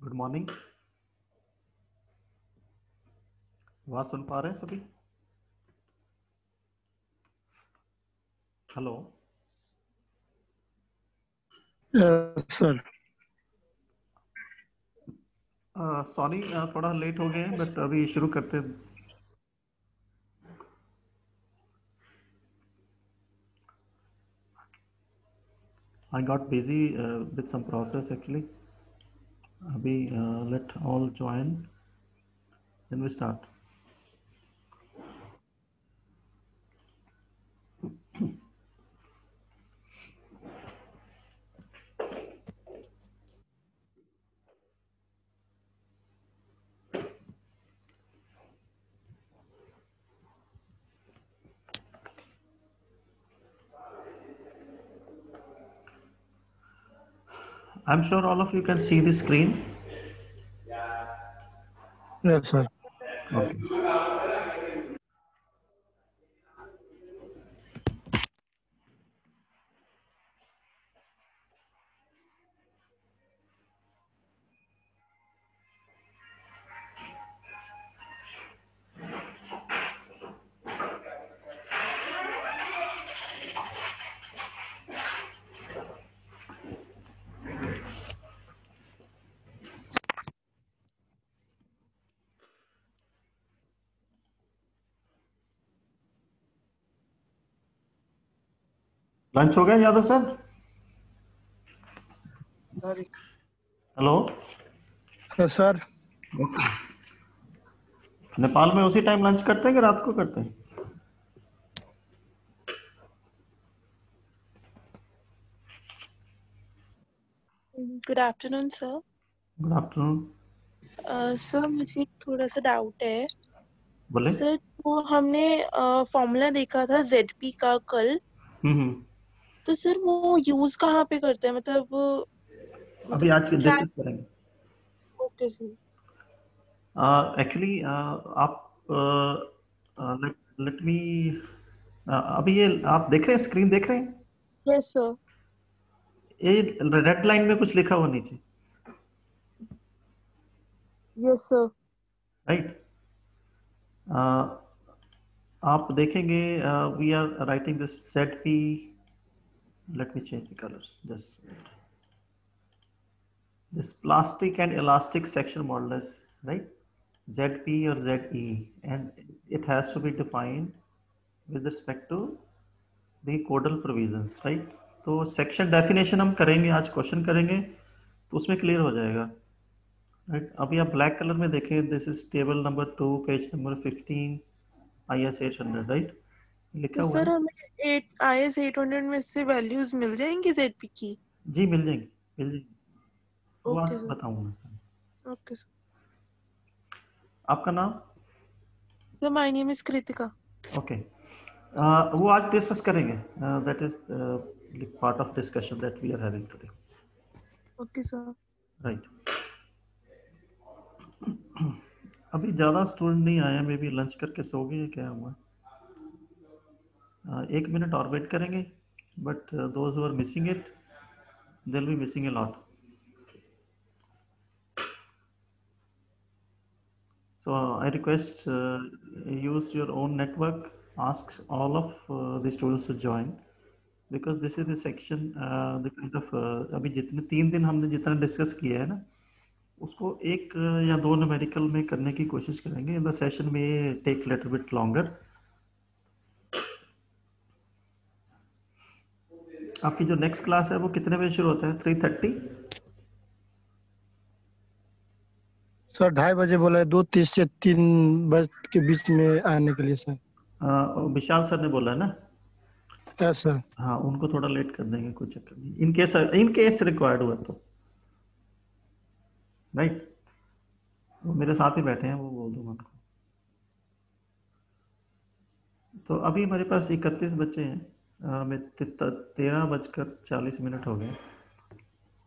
Good morning. आवाज सुन पा रहे हैं सभी? Hello sir. सॉरी, थोड़ा लेट हो गए हैं बट अभी शुरू करते हैं। I got busy with some process actually. अभी let all join then we start. I am sure all of you can see the screen. Yes sir. Okay, lunch हो गया Yadav sir? Hello sir Nepal में उसी time lunch करते हैं कि रात को करते हैं? Good afternoon sir. Good afternoon. Sir मुझे एक थोड़ा सा डाउट है। बोले। सर वो हमने फॉर्मूला देखा था ZP का कल, हम्म। तो सर वो यूज कहाँ पे करते हैं? अभी आज क्या? डिस्कस करेंगे। Okay sir. एक्चुअली आप लेट मी अभी ये आप देख रहे हैं, स्क्रीन देख रहे हैं? Yes sir. ये रेड लाइन में कुछ लिखा हुआ नीचे, यस सर। राइट? आप देखेंगे we are writing this set P. Let me change the colours just. This plastic and elastic section modulus, right? ZP or ZE, and it has to be defined with respect to the codal provisions, right? तो section definition हम करेंगे, आज question करेंगे तो उसमें clear हो जाएगा, right? अभी आप ब्लैक कलर में देखें, this is table number 2 page number 15 IS 800, right? लिखा तो हुआ सर है। हमें IS 800 में से वैल्यूज मिल जाएंगी ZP की? जी मिल जाएंगी, मिल जाएंगी, वो ओके आज सर। बताऊंगा। Okay sir. आपका नाम? Sir my name is Kritika. Okay, वो आज डिस्कस करेंगे, that is part of discussion that we are having today, okay sir. Right? अभी ज़्यादा स्टूडेंट नहीं आए, मे बी लंच करके सो गए, क्या हुआ? 1 मिनट और वेट करेंगे, but those who are missing it, they will be missing a lot. So I request use your own network, ask all of the students to join, because this is the section, the kind of अभी जितने 3 दिन हमने जितना discuss किया है ना, उसको एक या 2 न्यूमेरिकल में करने की कोशिश करेंगे. इन द सेशन में टेक लिटिल बिट लॉन्गर. आपकी जो नेक्स्ट क्लास है वो कितने बजे शुरू होता है? 3:30? सर 2:30 बजे बोला है, 2:30 से 3 बजे के बीच में आने के लिए सर। विशाल सर ने बोला है ना? Yes sir. हाँ, उनको थोड़ा लेट कर देंगे, कोई चक्कर नहीं, इन केस रिक्वायर्ड हुआ तो, राइट? वो मेरे साथ ही बैठे हैं, वो बोल दूंगा उनको. तो अभी हमारे पास 31 बच्चे हैं, 13:40 हो गए,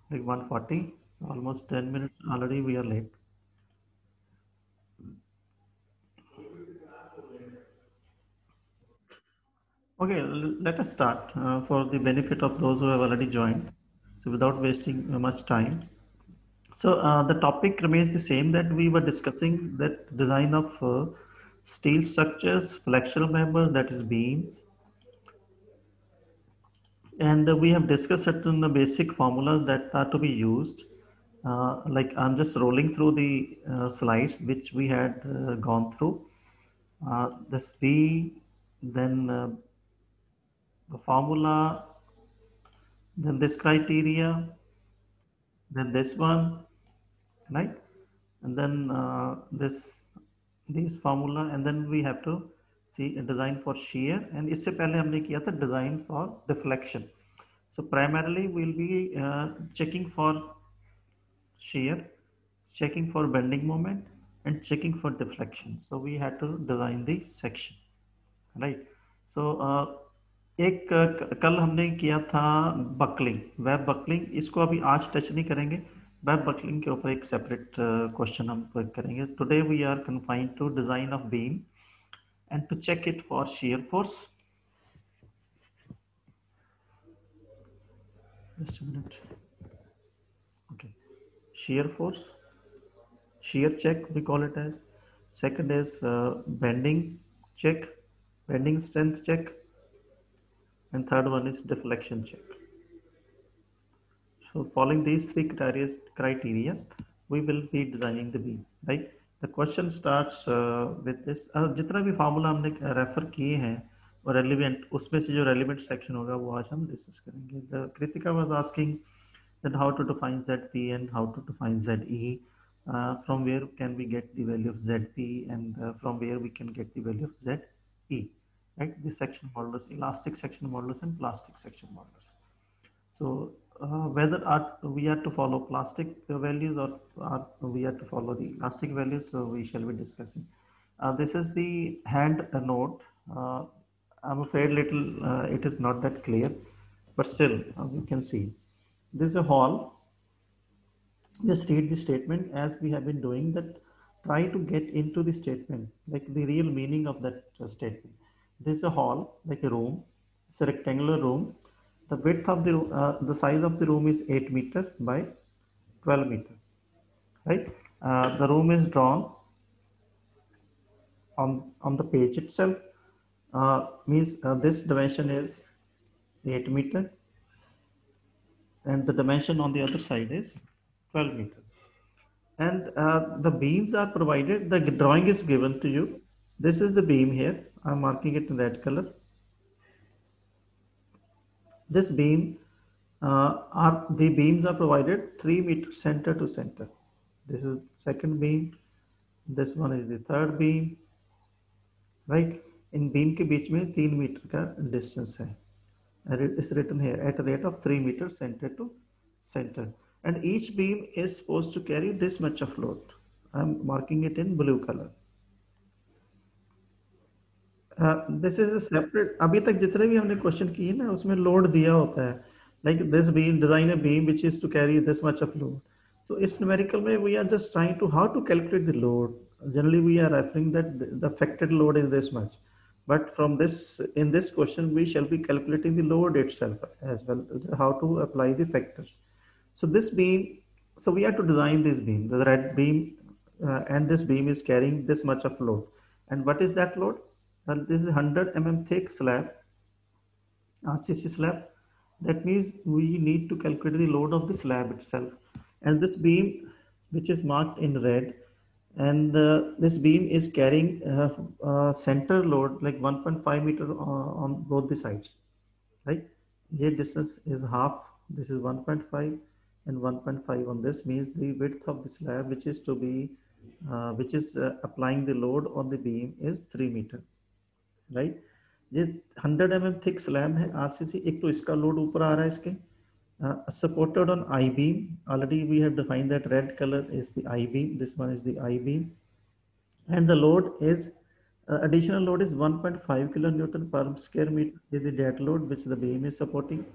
like 1:40, so almost 10 minutes already we are late. Okay, let us start for the benefit of those who have already joined. So without wasting much time, So the topic remains the same, that we were discussing that design of steel structures, flexural members, that is beams, and we have discussed certain basic formulas that are to be used. Like I'm just rolling through the slides which we had gone through. This V, then the formula, then this criteria, then this one, right? And then these formula, and then we have to see a design for shear, and इससे पहले हमने किया था design for deflection. So primarily we'll be checking for shear, checking for bending moment, and checking for deflection. So we had to design the section, right? So एक कल हमने किया था बकलिंग, वेब बकलिंग, इसको अभी आज टच नहीं करेंगे. वेब बकलिंग के ऊपर एक सेपरेट क्वेश्चन हम करेंगे. Today we are confined to design of beam and to check it for shear force. Just a minute. Okay, shear force, shear check we call it as. Second is bending check, bending strength check, and third one is deflection check. So following these three criteria, we will be designing the beam, right? The question starts with this. जितना भी formula हमने refer किए हैं और relevant, उसमें से जो relevant section होगा वो आज हम डिस्कस करेंगे. The Kritika was asking that how to define ZP and how to define ZE. From where can we get the value of ZP, and from where we can get the value of ZE, right? The section modulus, elastic section modulus, and plastic section modulus. So whether we are to follow plastic values or we are to follow the elastic values, so we shall be discussing. This is the hand note. I'm afraid it is not that clear, but still we can see. This is a hall. Just read the statement as we have been doing that. Try to get into the statement, like the real meaning of that statement. This is a hall, like a room. It's a rectangular room. The width of the size of the room is 8 meter by 12 meter, right? The room is drawn on the page itself. Means this dimension is 8 meter, and the dimension on the other side is 12 meter. And the beams are provided. The drawing is given to you. This is the beam here. I'm marking it in red color. This beam the beams are provided 3 meter center to center. This is second beam. This one is the third beam, right? In beam के बीच में 3 metre का distance है. And it is written here at a rate of 3 meters center to center. And each beam is supposed to carry this much of load. I'm marking it in blue color. This is a separate. अभी तक जितने भी हमने question किए ना उसमें load दिया होता है. Like this beam, design a beam which is to carry this much of load. So it's numerical way we are just trying to how to calculate the load. Generally we are referring that the affected load is this much. But from this, in this question, we shall be calculating the load itself as well, how to apply the factors. So this beam, so we have to design this beam, the red beam, and this beam is carrying this much of load. And what is that load? Well, this is 100 mm thick slab, RCC slab. That means we need to calculate the load of the slab itself. And this beam, which is marked in red, and this beam is carrying center load like 1.5 meter on both the sides, right? This distance is half. This is 1.5 and 1.5 on this, means the width of the slab which is to be which is applying the load on the beam is 3 meter, right? ये 100 mm thick slab है RCC. एक तो इसका load ऊपर आ रहा है इसके. Supported on I beam. Already we have defined that red color is the I beam. This one is the I beam, and the load is additional load is 1.5 kilonewton per square meter is the dead load which the beam is supporting.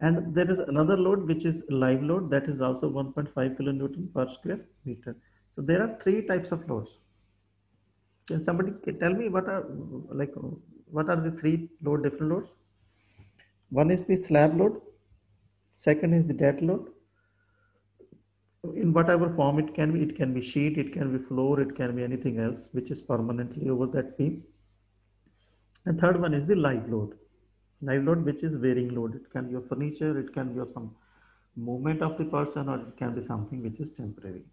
And there is another load which is live load, that is also 1.5 kilonewton per square meter. So there are three types of loads. Can somebody tell me what are the three different loads? One is the slab load, second is the dead load, in whatever form it can be. It can be sheet, it can be floor, it can be anything else which is permanently over that beam. And third one is the live load. Live load, which is varying load. It can be of furniture, it can be of some movement of the person, or it can be something which is temporary,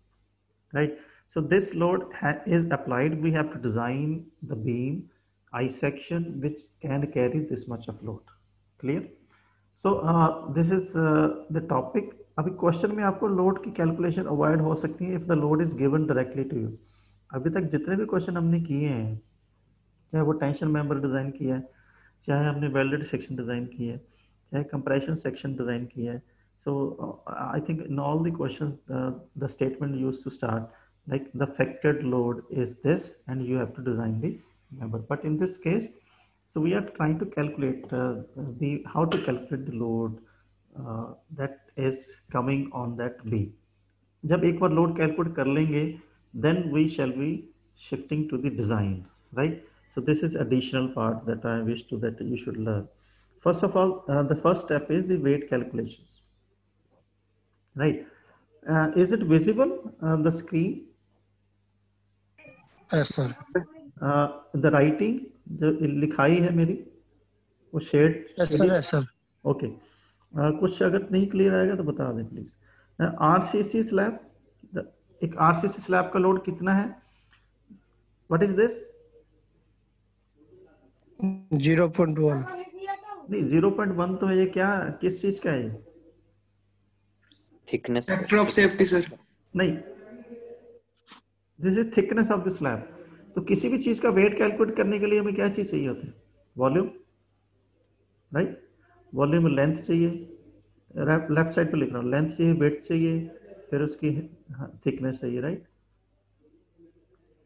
right? So this load is applied. We have to design the beam I section which can carry this much of load. Clear? So this is the topic. अभी question में आपको load की calculation avoid हो सकती है if the load is given directly to you. अभी तक जितने भी क्वेश्चन हमने किए हैं, चाहे वो टेंशन मेंबर डिज़ाइन किया है, चाहे हमने वेल्डेड सेक्शन डिज़ाइन किया है, चाहे कंप्रेशन सेक्शन डिज़ाइन किया है, so I think in all the questions the statement used to start like the factored load is this and you have to design the member. But in this case, so we are trying to calculate the how to calculate the load that is coming on that beam. जब एक बार load calculate कर लेंगे, then we shall be shifting to the design, right? So this is additional part that I wish to that you should learn. First of all, the first step is the weight calculations, right? Is it visible on the screen? Yes sir. The writing जो लिखाई है मेरी वो shade. Yes sir. Yes sir. Okay. कुछ अगर नहीं clear आएगा तो बता दें प्लीज. आरसीसी स्लैब, एक आरसीसी स्लैब का लोड कितना है? What is this? 0.1. नहीं 0.1 तो है ये, क्या किस चीज का है? Thickness. Factor of safety sir. नहीं, this is thickness of the slab. तो किसी भी चीज का वेट कैलकुलेट करने के लिए हमें क्या चीज चाहिए होती है? Volume, right? वॉल्यूम, लेंथ चाहिए, लेफ्ट साइड पे लिख रहा हूँ, लेंथ चाहिए, वेट चाहिए, फिर उसकी थिकनेस चाहिए, राइट?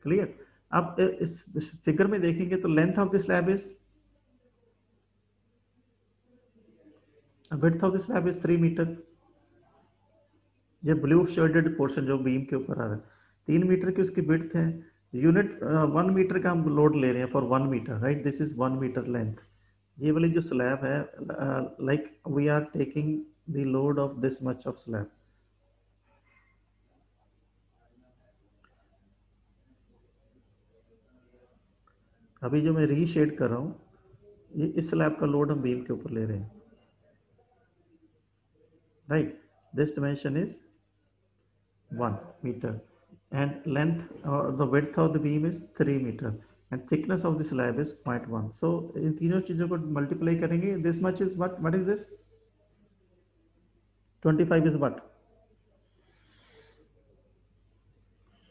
क्लियर? आप इस फिगर में देखेंगे तो length of the slab is, width of the slab is 3 metre. ये ब्लू शेडेड पोर्शन जो बीम के ऊपर आ रहा है 3 मीटर की उसकी विड्थ है. यूनिट 1 मीटर का हम लोड ले रहे हैं for 1 metre, right? This is 1 metre length. ये वाली जो स्लैब है, like we are taking the load of this much of slab. अभी जो मैं रीशेड कर रहा हूँ, ये इस स्लैब का लोड हम बीम के ऊपर ले रहे हैं, right? This dimension is 1 metre and length or the width of the beam is 3 meter and thickness of the slab is 0.1. so इन तीनों चीजों को multiply करेंगे. this much is what is this? 25 is what?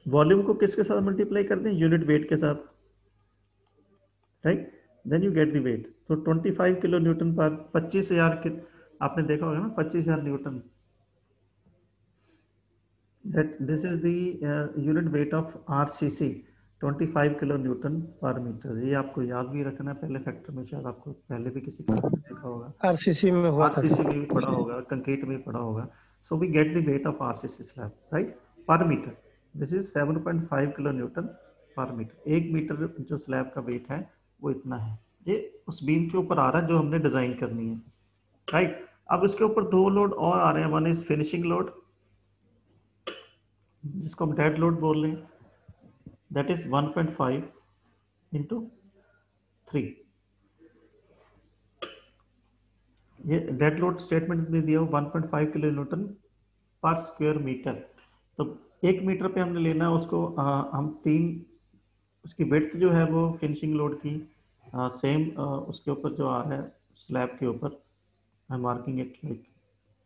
Volume को किसके साथ multiply करते हैं? Unit weight के साथ, right? Then you get the weight. तो 25 किलो न्यूटन पर 25,000 के, आपने देखा होगा ना 25,000 Newton. that this is the unit weight of RCC, 25 kilo newton per metre. ये आपको याद भी रखना है. पहले फैक्टर में शायद आपको पहले भी किसी क्लास में देखा होगा, आरसीसी में हुआ था. आरसीसी में भी पढ़ा होगा, कंक्रीट में भी पढ़ा होगा. So we get the weight of RCC slab, right, per metre. This is 7.5 kilo newton per metre. 1 metre जो स्लैब का वेट है वो इतना है. ये उस बीम के ऊपर आ रहा है जो हमने डिजाइन करनी है, राइट? अब इसके ऊपर 2 लोड और आ रहे हैं. वन इज फिनिशिंग लोड, जिसको हम डेड लोड बोल रहे हैं, दैट इज 1.5 इंटू 3. ये डेड लोड स्टेटमेंट में दिया हो 1.5 किलो न्यूटन पर स्क्वायर मीटर. तो 1 मीटर पे हमने लेना है उसको, हम 3, उसकी विड्थ जो है वो फिनिशिंग लोड की सेम उसके ऊपर जो आ रहा है स्लैब के ऊपर, I am marking it like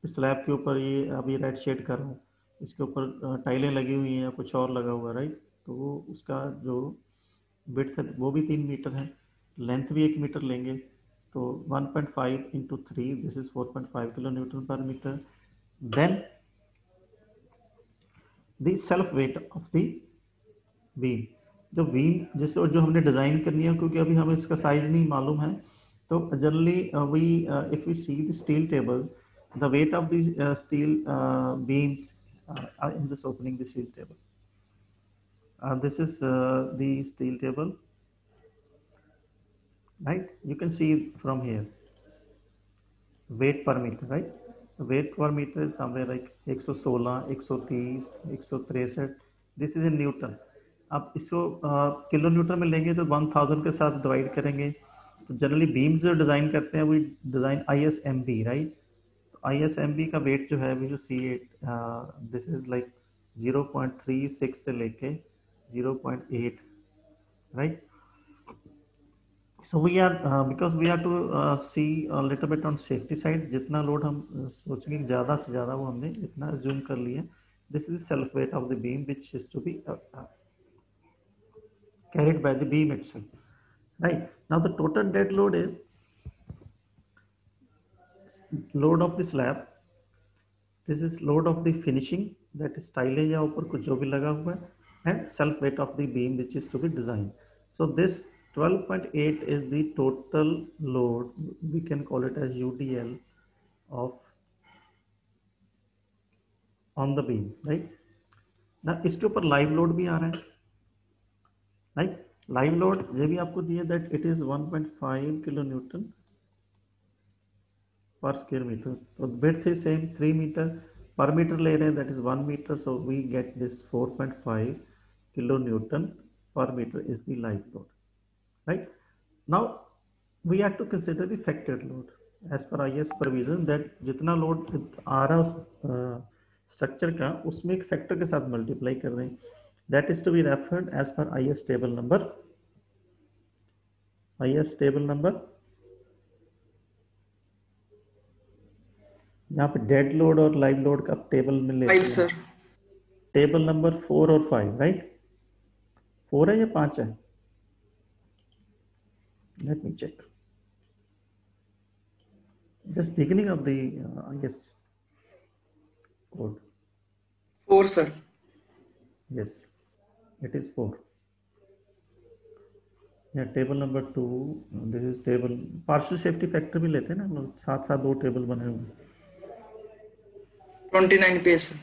slab के ऊपर. ये अभी रेड शेड कर रहा हूँ. इसके ऊपर टाइलें लगी हुई हैं या कुछ और लगा हुआ, राइट? तो वो उसका जो विड्थ है वो भी 3 मीटर है, लेंथ भी 1 मीटर लेंगे. तो 1.5 into 3, this is 4.5 kilo newton per metre. Then the self weight of the beam, जो बीम जिस जो हमने डिज़ाइन करनी है, क्योंकि अभी हमें इसका साइज नहीं मालूम है. तो generally we if we see the steel tables, the weight of the steel beams in this opening the steel table. This is the steel table, right? You can see from here weight per meter, right? weight per meter is somewhere like 116, 130, 163. This is in newton. आप इसको kilo Newton में लेंगे तो 1000 के साथ divide करेंगे. तो generally beam जो डिज़ाइन करते हैं we design ISMB, right. ISMB का वेट जो है we see it, this is like 0.36 से लेके 0.8, right. So we are because we have to see a little bit on safety side. जितना लोड हम सोचेंगे कि ज़्यादा से ज़्यादा वो हमने इतना assume कर लिया. This is self weight of the beam which is to be carried by the beam itself. Right. Now the total dead load is load of the slab. This is load of the finishing, that is tile या ऊपर कुछ जो भी लगा हुआ है, and self weight of the beam which is to be designed. So this 12.8 is the total load. We can call it as UDL of on the beam, right? Now इसके ऊपर live load भी आ रहा है, right? Live load ये भी आपको दिया that it is 1.5 kilonewton per square meter. So width is same 3 meter per meter ले रहे हैं, that is 1 meter. So we get this 4.5 kilonewton per meter is the live load, right? Now we have to consider the factored load as per IS provision that जितना load आ रहा है structure का उसमें एक factor के साथ multiply कर रहे हैं. That is to be referred as per IS table number. IS table number, यहाँ पे डेड लोड और लाइव लोड का टेबल में लेते हैं. 5 सर. टेबल नंबर 4 और 5, राइट. 4 है या 5 है? Let me check. Just beginning of the I guess code. 4 sir. Yes, it is 4. Yeah, table number 2. This is table partial safety factor भी लेते हैं ना हम लोग, साथ साथ दो टेबल बने हुए. 29 पे sir.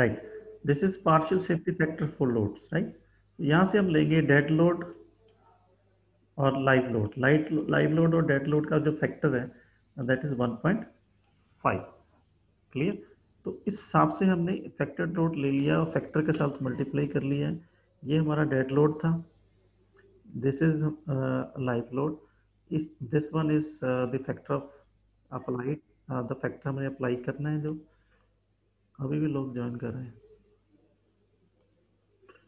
Right. This is partial safety factor for loads, right? यहाँ से हम लेंगे डेड लोड और लाइव लोड. लाइव लोड और डेड लोड का जो फैक्टर है दैट इज 1.5. क्लियर. तो इस हिसाब से हमने फैक्टर लोड ले लिया और फैक्टर के साथ मल्टीप्लाई कर लिया है. ये हमारा डेड लोड था. This is live load. इस this one is the factor of applied, the factor हमें अप्लाई करना है जो अभी भी लोग ज्वाइन कर रहे हैं,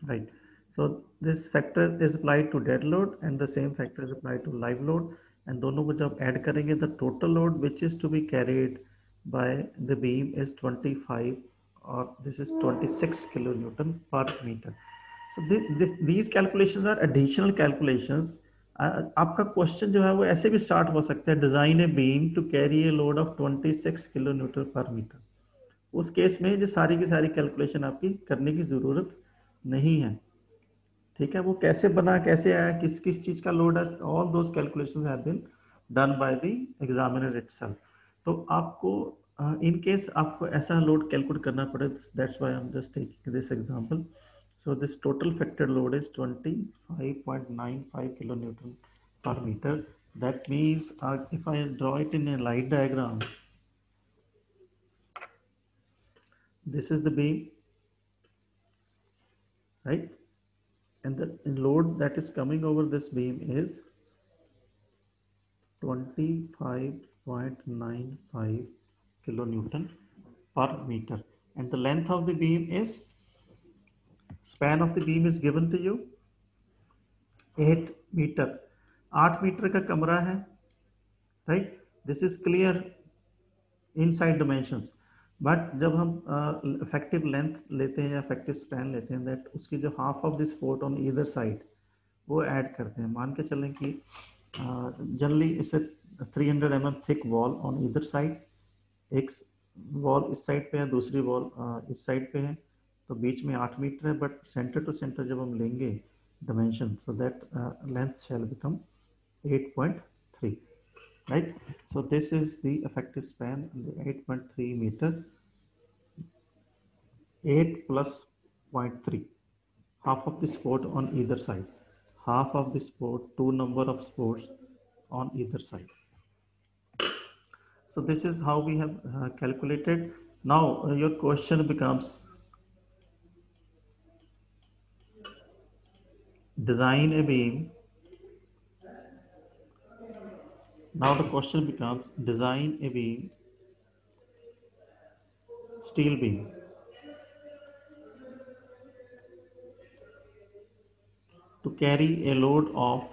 right? So this factor is applied to dead load and the same factor is applied to live load, and दोनों को जब ऐड करेंगे the total load which is to be carried by the beam is 25 or this is 26 kilonewton per meter. So these calculations are additional calculations. आपका question जो है वो ऐसे भी स्टार्ट हो सकता है, design a beam to carry a load of 26 kilonewton पर मीटर. उस केस में जो सारी की सारी कैलकुलेशन आपकी करने की जरूरत नहीं है. ठीक है. वो कैसे बना, कैसे आया, किस किस चीज का लोड है, all those calculations have been done by the examiner itself. तो आपको इन केस आपको ऐसा लोड कैलकुलेट करना पड़े, that's why I am just taking this example. So this total factor load is 25.95 kilonewton per meter. That means if I draw it in a light diagram, this is the beam, right? And the load that is coming over this beam is 25.95 kilonewton per meter. And the length of the beam is, span of the beam is given to you 8 meter. 8 metre का कमरा है, right? This is clear inside dimensions. But जब हम effective length लेते हैं या effective span लेते हैं, दैट उसकी जो half of this support on either side वो ऐड करते हैं. मान के चलें कि जनरली इसे 300 mm thick wall on either side, एक वॉल इस साइड पे है, दूसरी वॉल इस साइड पे है, तो बीच में 8 मीटर है. बट सेंटर टू सेंटर जब हम लेंगे dimension, so that length shall become 8.3, right? So this is the effective span, the 8.3 meter. 8 plus 0.3, half of the support on either side, half of the support, two number of supports on either side. So this is how we have calculated. Now your question becomes, design a beam. Now the question becomes, design a beam, steel beam, to carry a load of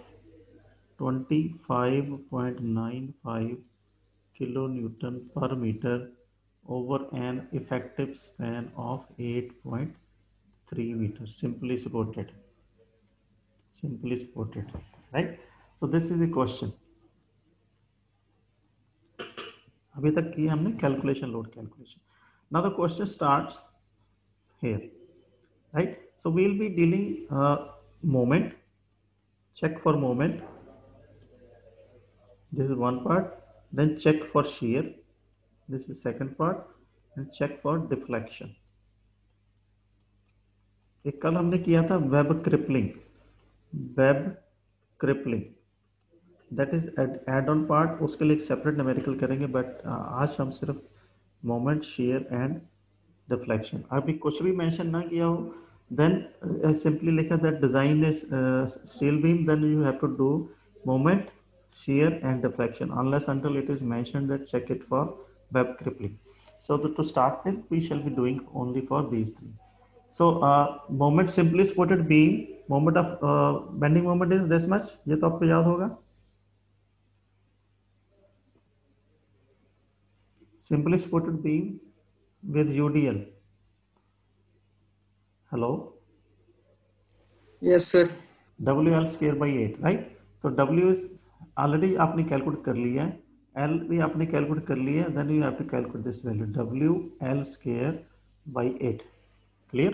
25.95 kilonewton per meter over an effective span of 8.3 meters. Simply supported. Simply supported. Right? So this is the question. अभी तक की हमने calculation, load calculation. Now the question starts here. Right? So we will be dealing moment. Check for moment. This is one part. Then check for shear. This is second part. And check for deflection. एक कल हमने किया था web crippling. That is add on part. उसके लिए एक separate numerical करेंगे, but आज हम सिर्फ मोमेंट, शेयर एंड डिफ्लेक्शन. अभी कुछ भी मेंशन ना किया हो, देन सिंपली लिखा that design is steel beam, then you have to do moment, shear and deflection, unless until it is mentioned that check it for web crippling. So to start with, we shall be doing only for these three. So moment simply supported beam, moment of bending moment is this much. ये तो आपको याद होगा. Simply supported beam with UDL. Hello. Yes, sir. WL square by 8, right? So W is already आपने calculate कर लिया है, L भी आपने कैलकुलेट कर लिया है, then you have to calculate this value WL square by 8. Clear?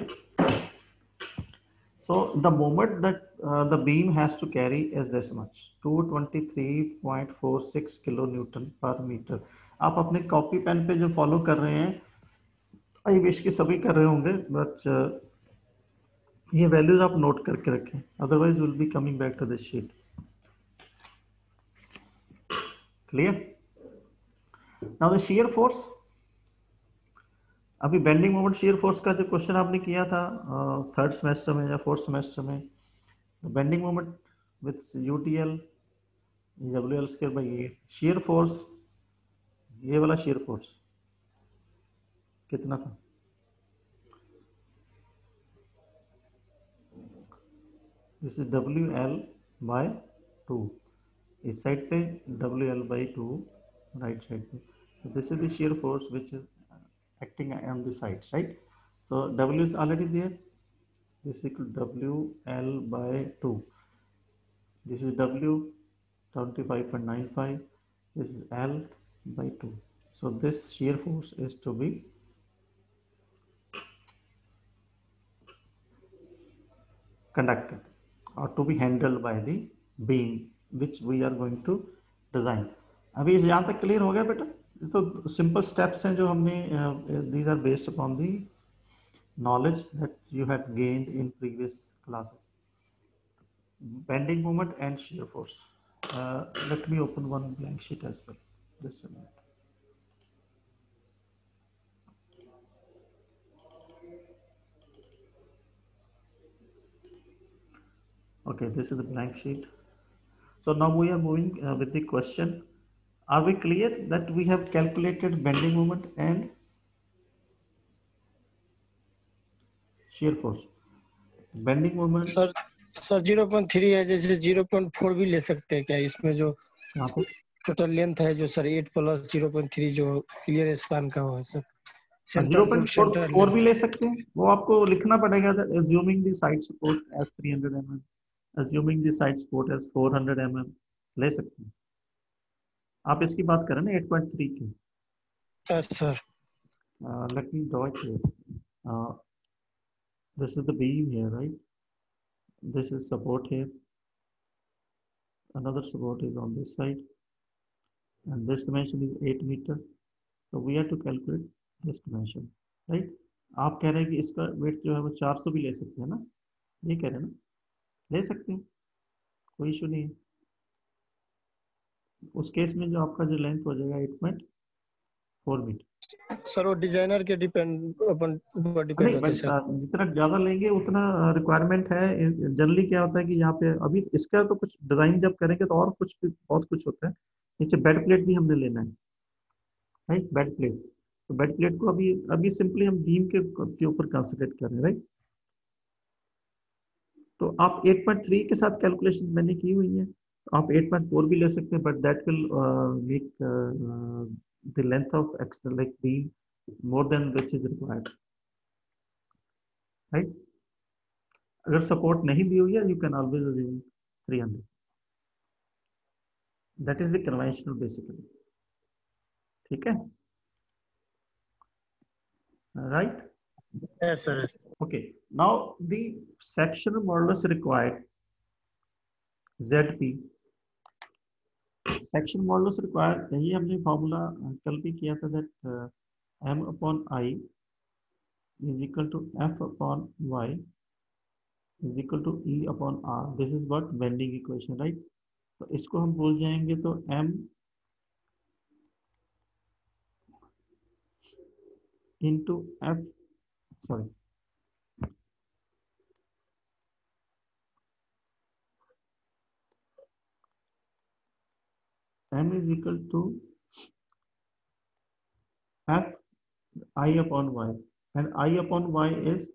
So the moment that the beam has to carry is this much, 223.46 kilonewton per meter. आप अपने कॉपी पेन पे जो फॉलो कर रहे हैं, आई विश कि सभी कर रहे होंगे, बट ये वैल्यूज आप नोट करके रखें, otherwise will be coming back to this sheet. Clear? Now the shear force. अभी बेंडिंग मोमेंट शियर फोर्स का जो क्वेश्चन आपने किया था थर्ड सेमेस्टर में या फोर्थ सेमेस्टर में, bending moment with UTL WL square by 8, shear force, ये वाला शियर फोर्स कितना था? दिस इज WL बाय 2, इस साइड पे WL बाय 2 राइट साइड पे. This is the shear force which is acting on the sides, right? So W is already there. This is equal to WL by 2. This is W 25.95. This is L by 2. So this shear force is to be conducted or to be handled by the beam which we are going to design. अभी यहाँ तक clear हो गया बेटा? तो simple steps हैं जो हमने, these are based upon the knowledge that you had gained in previous classes. Bending moment and shear force. Let me open one blank sheet as well. Just a minute. Okay, this is the blank sheet. So now we are moving with the question. Are we clear that we have calculated bending moment and shear force? Bending moment. Sir 0.3 है, जैसे 0.4 भी ले सकते हैं क्या इसमें? जो यहाँ पे टोटल लेंथ है जो सर 8 प्लस 0.3 जो क्लियर स्पान का हो सर, 0.4 भी ले सकते हैं. वो आपको लिखना पड़ेगा that assuming the side support as 300 mm, assuming the side support as 400 mm, ले सकते हैं. आप इसकी बात करें ना 8.3 की. Yes sir. Let me draw it here. This is the beam here, right? This is support here. Another support is on this side, and this dimension is 8 meter. So we have to calculate this dimension, right? आप कह रहे हैं कि इसका wait जो है वो 400 भी ले सकते हैं ना, ये कह रहे हैं ना, ले सकते हैं, कोई इशू नहीं है. उस केस में जो आपका जो लेंथ हो जाएगा 8.4 मीटर। सर वो डिजाइनर के डिपेंड अपन ऊपर डिपेंड नहीं होते हैं सर। जितना ज्यादा लेंगे उतना रिक्वायरमेंट है। जनरली क्या होता है कि यहाँ पे अभी इसका तो कुछ डिजाइन जब करेंगे तो और कुछ भी बहुत कुछ होता है। नीचे बेड प्लेट भी हमने लेना है, राइट, बेड प्लेट। तो बेड प्लेट को अभी अभी सिंपली हम बीम के ऊपर कंसंट्रेट कर रहे हैं, राइट। तो आप 8.3 के साथ कैलकुलेशन मैंने की हुई है, तो आप 8.4 भी ले सकते हैं, but that will make the length of external like beam more than which is required, right. अगर सपोर्ट नहीं दी हुई है you can always assume 300, that is the conventional basically, ठीक है, right. Yes sir. Okay, now the sectional modulus required ZP, section modulus required, ये हमने formula कल भी किया था, that m upon I is equal to f upon y is equal to E upon R. This is what bending equation, right? तो इसको हम भूल जाएंगे तो m into f, sorry, m is equal to f I upon y, and I upon y is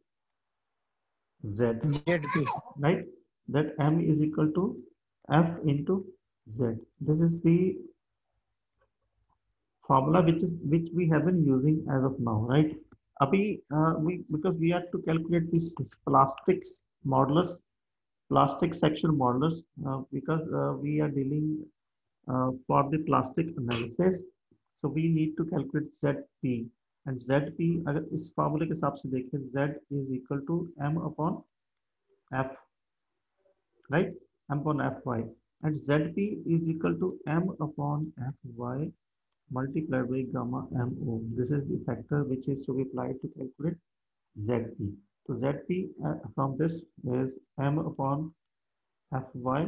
z, ZP। right? That m is equal to f into z. This is the formula which we have been using as of now, right? Abhi we, because we have to calculate this plastic modulus, plastic section modulus, because we are dealing for the plastic analysis, so we need to calculate ZP, and ZP अगर इस फॉर्मूले के हिसाब से देखें, Z is equal to m upon f, right, m upon fy, and ZP is equal to m upon fy multiplied by gamma mo. This is the factor which is to be applied to calculate ZP. So ZP from this is m upon fy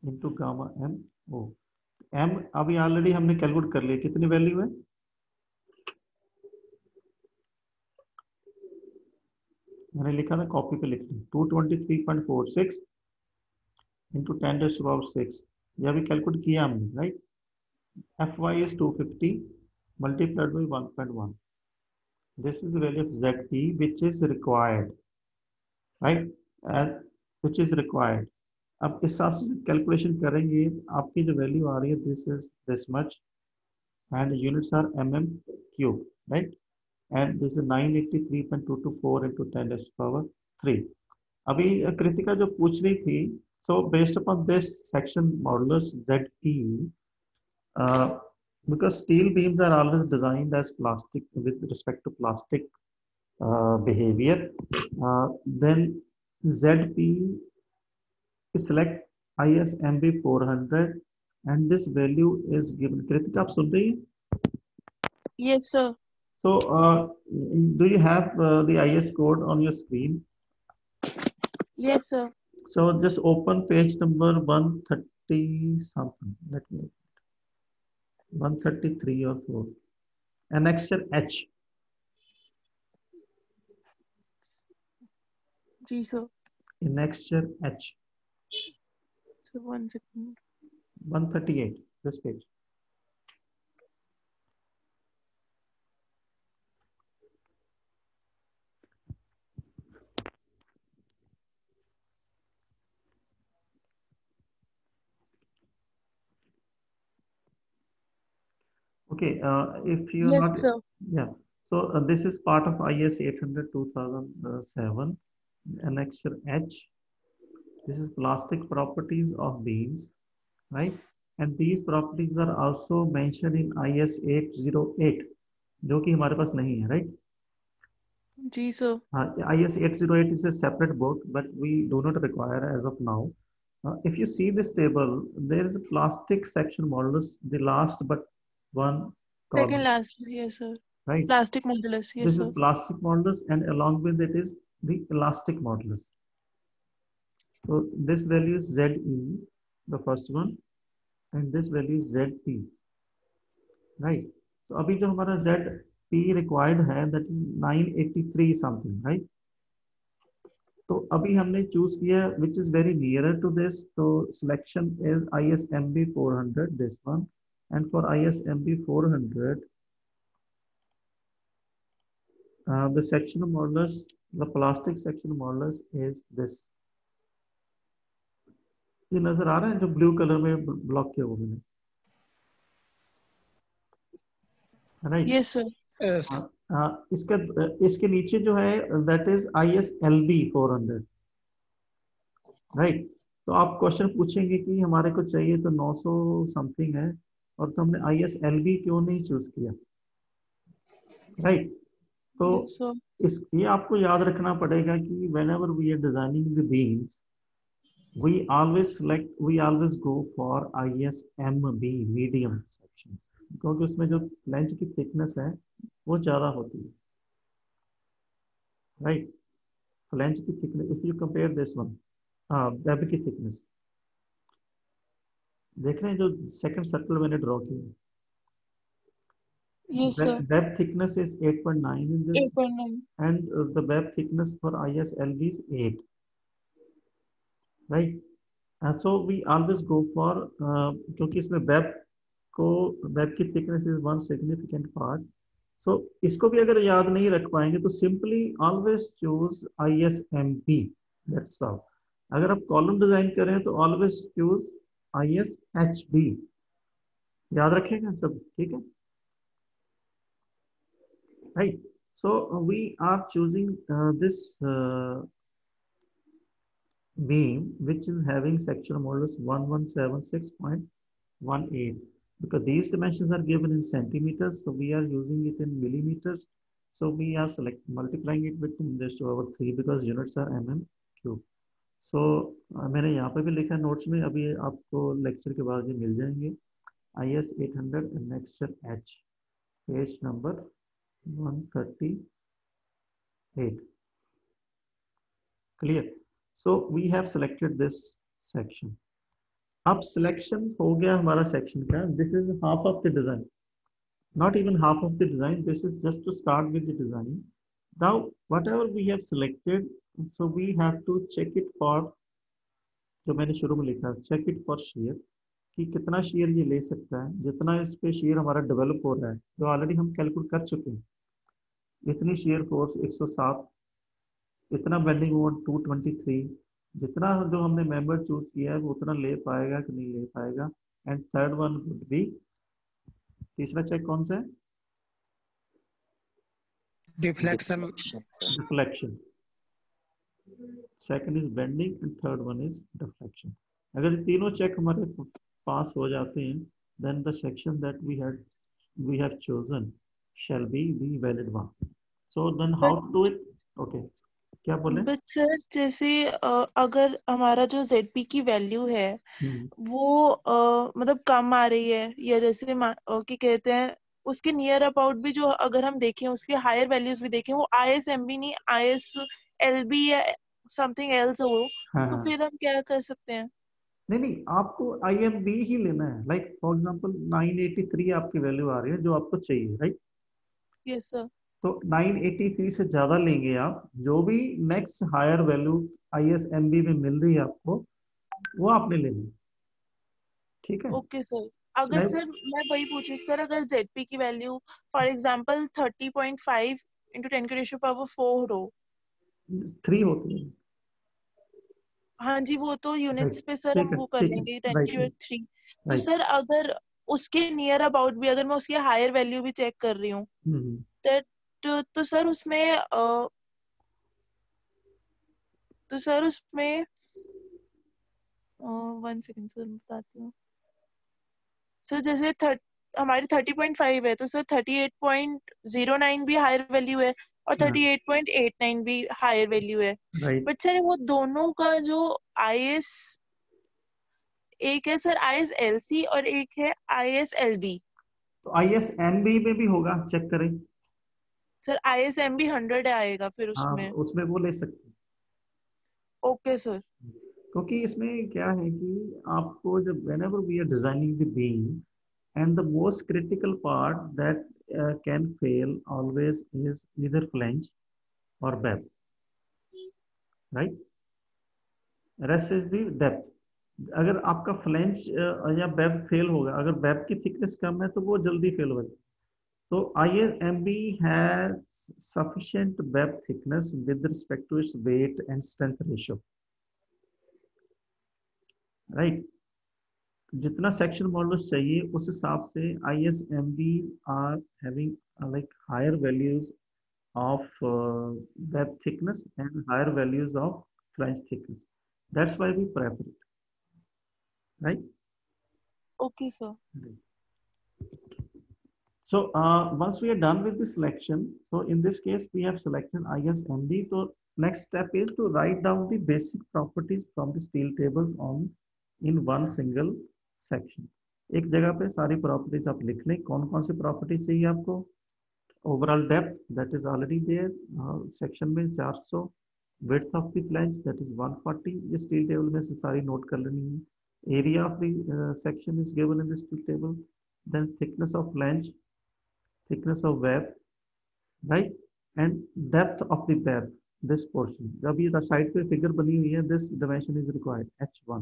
into gamma mo. m अभी already हमने calculate कर लिया, कितनी value है, मैंने लिखा था copy पे लिख लिया, 223.46 into 10 raised to the power 6, ये अभी कैलकुलेट किया हमने, right. fy is 250 multiplied by 1.1. This is the value of ZP which is required, right, and which is required. अब इस हिसाब से कैलकुलेशन करेंगे, आपकी जो वैल्यू आ रही है, this is this much, and units are mm cube, right, and this is 983.224 into 10 raised to the power 3. अभी कृतिका जो पूछ रही थी, so based upon this section modulus ZP, because steel beams are always designed as plastic with respect to plastic behavior, then ZP, select ISMB 400 and this value is given. Kritika, आप सुन रही हैं? Yes, sir. So do you have the IS code on your screen? Yes, sir. So just open page number 130 something. Let me 133 or 4. Annexure H. Ji sir. Annexure H. So 1 second. 138. This page. Okay, if you Yes, not, sir. yeah. So this is part of IS 800 2007, Annexure H. This is plastic properties of beams, right? And these properties are also mentioned in IS 808, जो कि हमारे पास नहीं है, right? Ji sir. IS 808 is a separate book, but we do not require as of now. If you see this table, there is a plastic section modulus, the last but one Second column, last. Yes, sir. right? Plastic modulus. Yes, This sir. is plastic modulus, and along with it is the elastic modulus. So this value is ZE, the first one, and this value is ZP, right? तो अभी जो हमारा ZP required है that is 983 something, right? तो अभी हमने choose किया which is very nearer to this, तो selection is ISMB 400, this one, and for ISMB 400 the section modulus, the plastic section modulus is this. ये नजर आ रहा है जो ब्लू कलर में ब्लॉक किया हुआ मैंने, राइट? Yes sir. yes, इसके नीचे जो है दैट इज ISLB 400, राइट? तो आप क्वेश्चन पूछेंगे कि हमारे को चाहिए तो 900 समथिंग है और तो हमने ISLB क्यों नहीं चूज किया, राइट? तो यस सर। ये आपको याद रखना पड़ेगा कि whenever we are designing the beams we always go for ISMB medium sections, क्योंकि उसमें जो फ्लैंज की थिकनेस है वो ज्यादा होती है, राइट? फ्लैंज की thickness if you compare this one, web की थिकनेस देख रहे हैं जो सेकंड सर्कल मैंने ड्रॉ किया, yes sir. Web thickness is 8.9 in this 8.9। and the web thickness for ISLB is 8, right? And so we always go for क्योंकि इसमें web की thickness is one significant part, so इसको भी अगर याद नहीं रख पाएंगे तो simply always choose ISMP, that's all. अगर आप कॉलम डिजाइन करें तो ऑलवेज चूज ISHB, याद रखेगा सब, ठीक है, right? So we are choosing this beam which is having sectional modulus 1176.18, because these dimensions are given in centimeters, so we are using it in millimeters, so we are multiplying it with 10⁻³ because units are mm cube. So मैंने यहाँ पे भी लिखा है notes में, अभी आपको lecture के बाद ये मिल जाएंगे। IS 800 annexure H, page number 138, clear? So we have selected this section. अब selection हो गया हमारा section का, this is half of the design, not even half of the design, this is just to start with the design. Now whatever we have selected, so we have to check it for, जो मैंने शुरू में लिखा, check it for shear, कि कितना shear ये ले सकता है, जितना इस पे shear हमारा develop हो रहा है, जो ऑलरेडी हम कैलकुलेट कर चुके हैं, इतनी shear force 107, इतना बेंडिंग मोमेंट 223, जितना जो हमने मेंबर चूज किया है वो उतना ले पाएगा कि नहीं ले पाएगा। And third one would be, तीसरा चेक कौन सा है? deflection, deflection. Second is bending and third one is deflection. अगर ये तीनों चेक हमारे पास हो जाते हैं, then the section that we have chosen shall be the valid one. So then how to do it? Okay, क्या बोले? बट सर जैसे अगर हमारा जो ZP की वैल्यू है वो मतलब कम आ रही है, या जैसे कि कहते हैं उसके नियर अबाउट भी जो अगर हम देखें उसके हायर वैल्यूज भी देखें, वो ISMB नहीं ISLB या समथिंग एल्स हो, तो फिर हम क्या कर सकते हैं? नहीं, आपको IMB ही लेना है। लाइक फॉर एग्जांपल 983 आपकी वैल्यू आ रही है जो आपको चाहिए, राइट? Yes sir. तो 983 से ज्यादा लेंगे आप, जो भी नेक्स्ट हायर वैल्यू ISMB में मिल रही है आपको, वो आपने लेनी, ठीक है? Okay sir. अगर सर मैं वही पूछी सर, अगर ZP की वैल्यू फॉर एग्जांपल 30.5 into 10⁻⁴ हो, 3 होती है। हाँ जी, वो तो यूनिट्स पे सर हम वो कर लेंगे 10⁻³ तो सर अगर उसके नियर अबाउट भी अगर मैं उसकी हायर वैल्यू भी चेक कर रही हूँ, तो सर उसमें वन सेकंड सर बताती हूँ सर। जैसे हमारी 30.5 है तो सर 38.09 भी हायर वैल्यू है और 38.89 भी हायर वैल्यू है, बट सर वो दोनों का जो IS, एक है सर ISLC और एक है ISLB। तो ISMB में भी होगा, चेक करें सर ISMB 100 आएगा फिर उसमें। हाँ, उसमें वो ले सकते हैं। Okay sir. क्योंकि इसमें क्या है कि आपको जब whenever we are designing the beam and the most critical part that can fail always is either flange or web, right? Rest is the depth. अगर आपका फ्लेंच या वेब फेल होगा, अगर वेब की थिकनेस कम है तो वो जल्दी फेल होगा. So ISMB has sufficient web thickness with respect to its weight and strength ratio, right? जितना सेक्शन मॉडल्स चाहिए उस हिसाब से ISMB are having like higher values of web thickness and higher values of flange thickness. That's why we prefer it, right? Okay, sir. So once we are done with the selection, so in this case we have selected ISMB. So next step is to write down the basic properties from the steel tables on in one single section. एक जगह पे सारी properties आप लिख लें. कौन कौन सी properties चाहिए आपको? Overall depth that is already there section में 400. Width of the flange that is 140. ये स्टील टेबल में से सारी नोट कर लेनी है. Area of the section is given in the steel table. Then thickness of flange, thickness of web, right? And depth of the web, this portion. जब ये side पे फिगर बनी हुई है, this dimension is required, H1,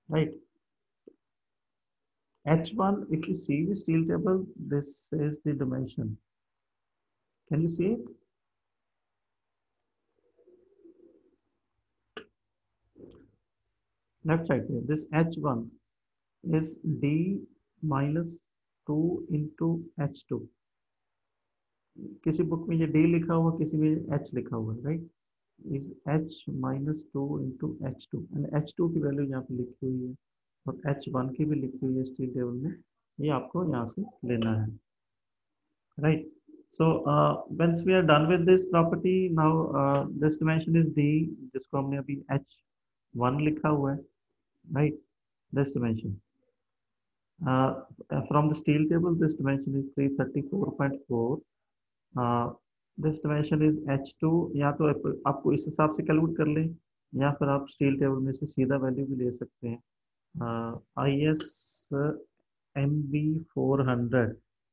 right? H1, if you see the steel table, this is the dimension. Can you see it? Left side here, this H1 is D minus 2 into H2. किसी book में ये D लिखा हुआ, किसी में H लिखा हुआ है, right? Is H minus 2 into H2 and H2 की वैल्यू यहाँ पे लिखी हुई है और H1 की भी लिखी हुई है स्टील टेबल में. ये आपको यहाँ से लेना है, right? So once we are done with this property, now this dimension is D, जिसको हमने अभी H1 लिखा हुआ है, right? This dimension. From the steel table, this dimension is 334.4. This dimension is H2. या तो आपको इस हिसाब से कैलकुलेट कर लें या फिर आप स्टील टेबल में से सीधा वैल्यू भी ले सकते हैं. ISMB 400.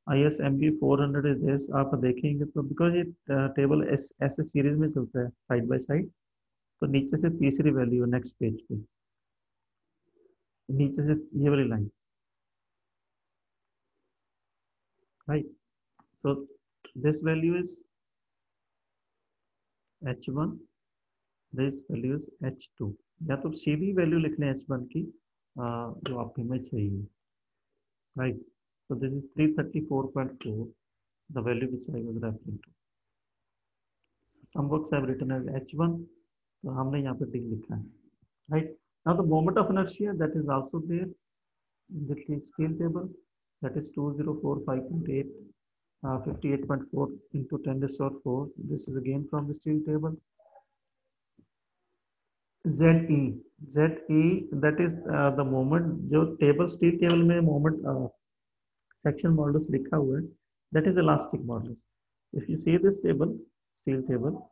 ISMB 400 is this. आप देखेंगे तो बिकॉज ये टेबल ऐसे सीरीज में चलता है साइड बाय साइड, तो नीचे से तीसरी वैल्यू नेक्स्ट पेज पे, नीचे से ये वाली line, right? So this value is H1, this value is H2. या तो सीधी वैल्यू लिख लें H1 की जो आपको में चाहिए, right? So this is 334.4, the value which I was referring to. Some books have written as H1, तो हमने यहाँ पे D लिखा है, right? Now the moment of inertia that is also there in the steel table, that is 2045.8. 58.4 into 10 raised to 4. This is again from the steel table. ZE, that is the moment, जो table steel table में moment section models लिखा हुआ है, that is elastic modulus. If you see this table, steel table,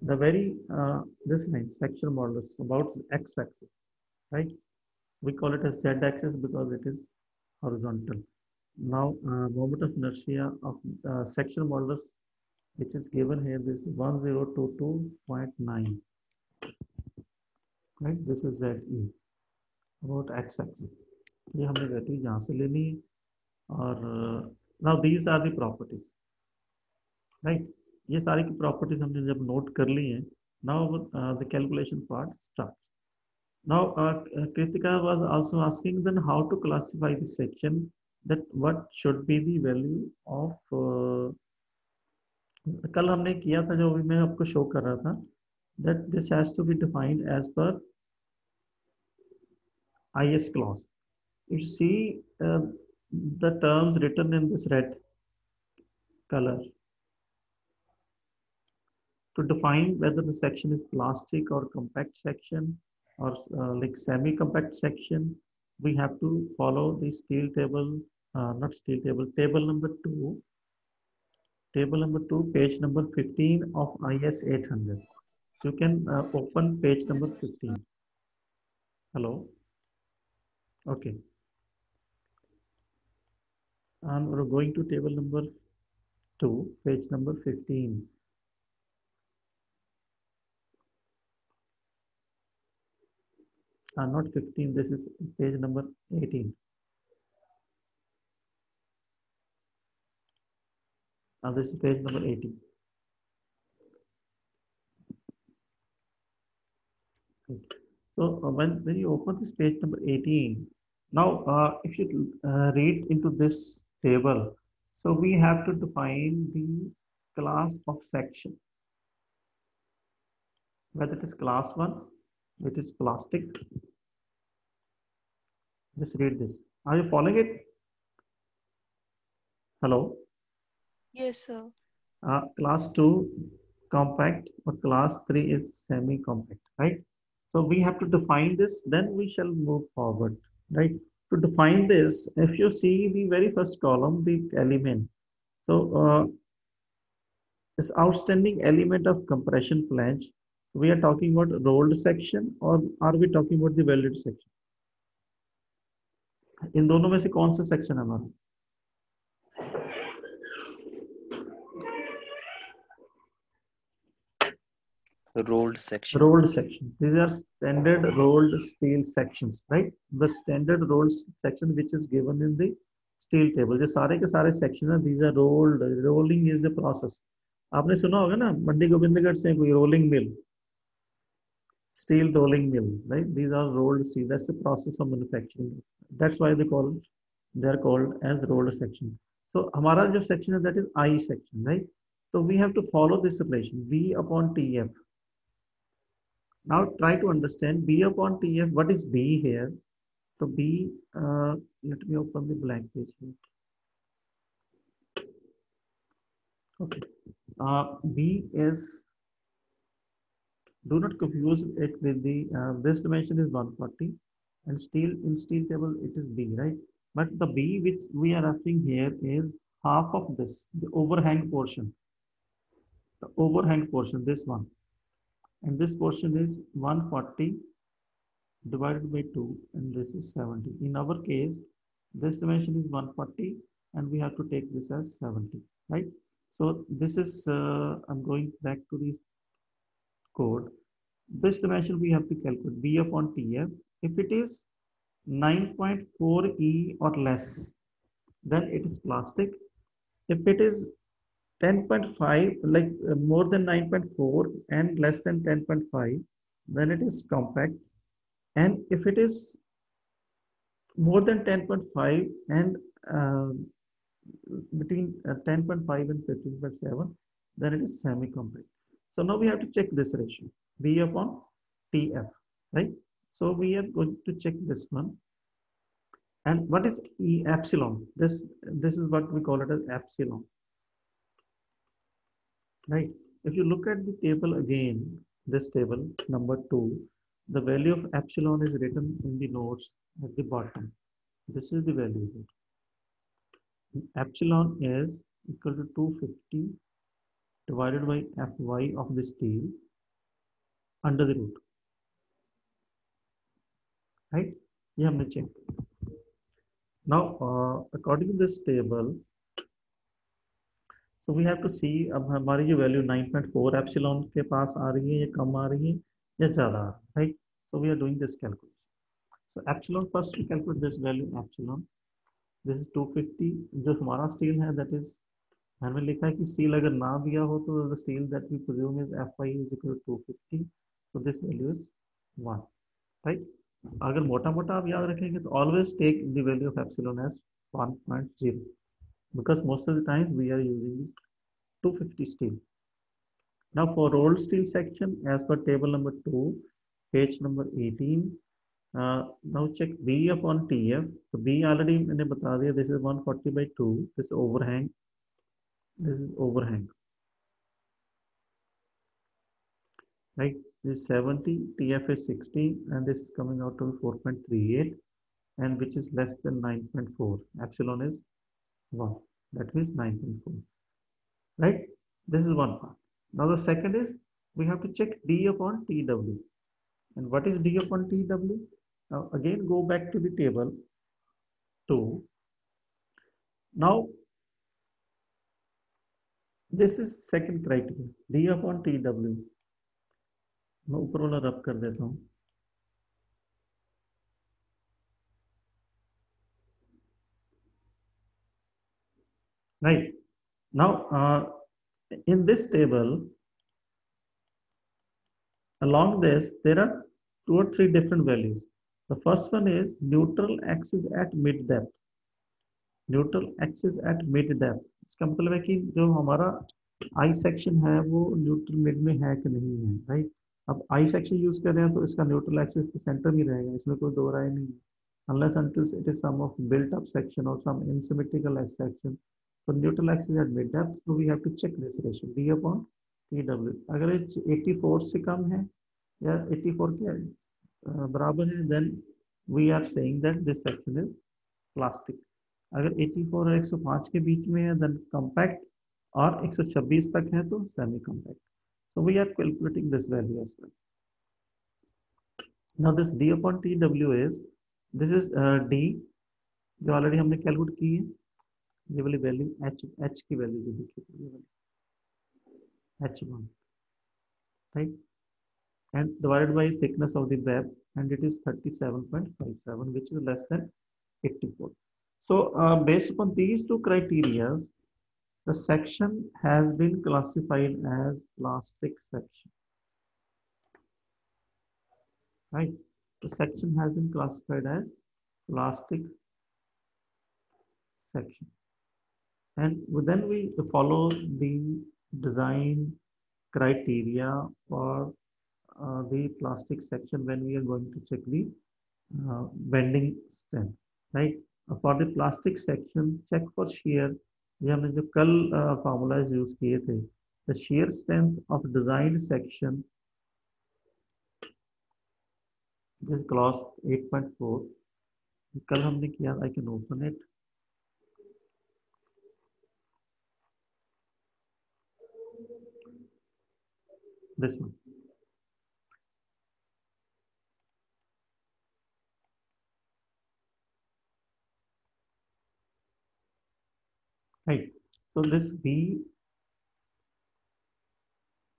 the very this line section modulus about x-axis, right? We call it as z-axis because it is horizontal. Now moment of inertia of section modulus which is given here, this is 1022.9, right? This is ZE about x-axis. ये हमने value यहाँ से लेनी है और now these are the properties, right? ये सारी की प्रॉपर्टीज हमने जब नोट कर ली हैं, now the calculation part starts. Now Kritika was also asking then how to classify the section, that what should be the value of कल हमने किया था जो भी मैं आपको शो कर रहा था, that this has to be defined as per IS clause. You see the terms written in this red color to define whether the section is plastic or compact section or like semi-compact section. We have to follow the steel table, not steel table, table number 2 Table number 2, page number 15 of IS 800. You can open page number 15. Hello. Okay. And we're going to table number 2, page number 15. Not 15, this is page number 18. This is page number 18. So when you open this page number 18, now if you read into this table, so we have to define the class of section. Whether it is class 1, it is plastic. Just read this. Are you following it? Hello? Yes, sir. Class 2, compact, or class 3 is semi-compact, right? So we have to define this, then we shall move forward, right? To define this, if you see the very first column, the element. So this outstanding element of compression flange, we are talking about rolled section or are we talking about the welded section? इन दोनों में से कौन सा section है हमारा? Rolled section. Rolled section. These are standard rolled steel sections, right? The standard rolled section which is given in the steel table. जो सारे के सारे section हैं, these are rolled. Rolling is the process. आपने सुना होगा ना मंडी गोविंदगढ़ से कोई rolling mill, steel rolling mill, right? These are rolled steel. That's the process of manufacturing. That's why they're called as rolled section. So हमारा जो section है that is I section, right? So we have to follow this relation B upon TF. Now try to understand B upon TF. What is B here? So B, let me open the blank page here. Okay. B is, do not confuse it with the, this dimension is 140 and in steel table it is B, right? But the B which we are referring here is half of this, the overhang portion. The overhang portion, this one. And this portion is 140 divided by 2 and this is 70. In our case, this dimension is 140 and we have to take this as 70, right? So this is, I'm going back to the code. This dimension we have to calculate B upon TF. If it is 9.4 E or less, then it is plastic. If it is 10.5, like more than 9.4 and less than 10.5, then it is compact. And if it is more than 10.5 and between 10.5 and 15.7, then it is semi-compact. So now we have to check this ratio, B upon TF, right? So we are going to check this one. And what is E epsilon? This is what we call it as epsilon. Right. If you look at the table again, this table number 2, the value of epsilon is written in the notes at the bottom. This is the value. Epsilon is equal to 250 divided by Fy of the steel under the root. Right? ये हमने check. Now, according to this table, so we have to see अब हमारी जो value 9.4 epsilon के पास आ रही है या कम आ रही है या ज़्यादा आ रही है, right? So we are doing this calculation. So epsilon, first we calculate this value epsilon. This is 250. जो हमारा steel है that is, हमने लिखा है कि steel अगर ना दिया हो तो the steel that we presume is Fy is equal to 250. So this value is 1, right? अगर मोटा मोटा आप याद रखेंगे तो always take the value of epsilon as 1.0 because most of the time we are using 250 steel. Now for rolled steel section, as per table number 2, page number 18, now check B upon TF. So B already मैंने बता दिया, this is 140 by 2, this is overhang, right? This is 70, TF is 60, and this is coming out to 4.38, and which is less than 9.4. Epsilon is 1, that means 9.4. right? This is one part. Now the second is we have to check d upon tw. And what is d upon tw? Now again go back to the table 2. Now this is second criteria, d upon tw. मैं ऊपर वाला रब कर देता हूँ. Right. Now in this table, along this there are 2 or 3 different values. The first one is neutral axis at mid depth. Neutral axis at mid depth. इसका मतलब है कि जो हमारा आई सेक्शन है वो न्यूट्रल मिड में है कि नहीं है, राइट. अब आई सेक्शन यूज कर रहे हैं तो इसका न्यूट्रल एक्सिस तो सेंटर में रहेगा, इसमें कोई दो राय नहीं है, unless until it is some of built up section or some asymmetrical section. So neutral axis at mid depth, so we have to check this ratio d upon tw. अगर 84 से कम है या 84 के बराबर है, then we are saying that this section is plastic. अगर 84 और 105 के बीच में है then compact, और 126 तक है तो semi compact. So we are calculating this value as well. Now this d upon tw is, this is d जो ऑलरेडी हमने कैलकुलेट की है, ये वाली वैल्यू h की वैल्यू जो देखिए ये वाली h1, right, and divided by thickness of the web, and it is 37.57, which is less than 84. So based upon these two criteria, the section has been classified as plastic section, right? The section has been classified as plastic section, and then we follow the design criteria for the plastic section when we are going to check the bending strength, right? For the plastic section, check for shear. ये हमने जो कल formulas use किए थे, the shear strength of designed section is clause 8.4. कल हमने किया, I can open it. This one. Right. So this V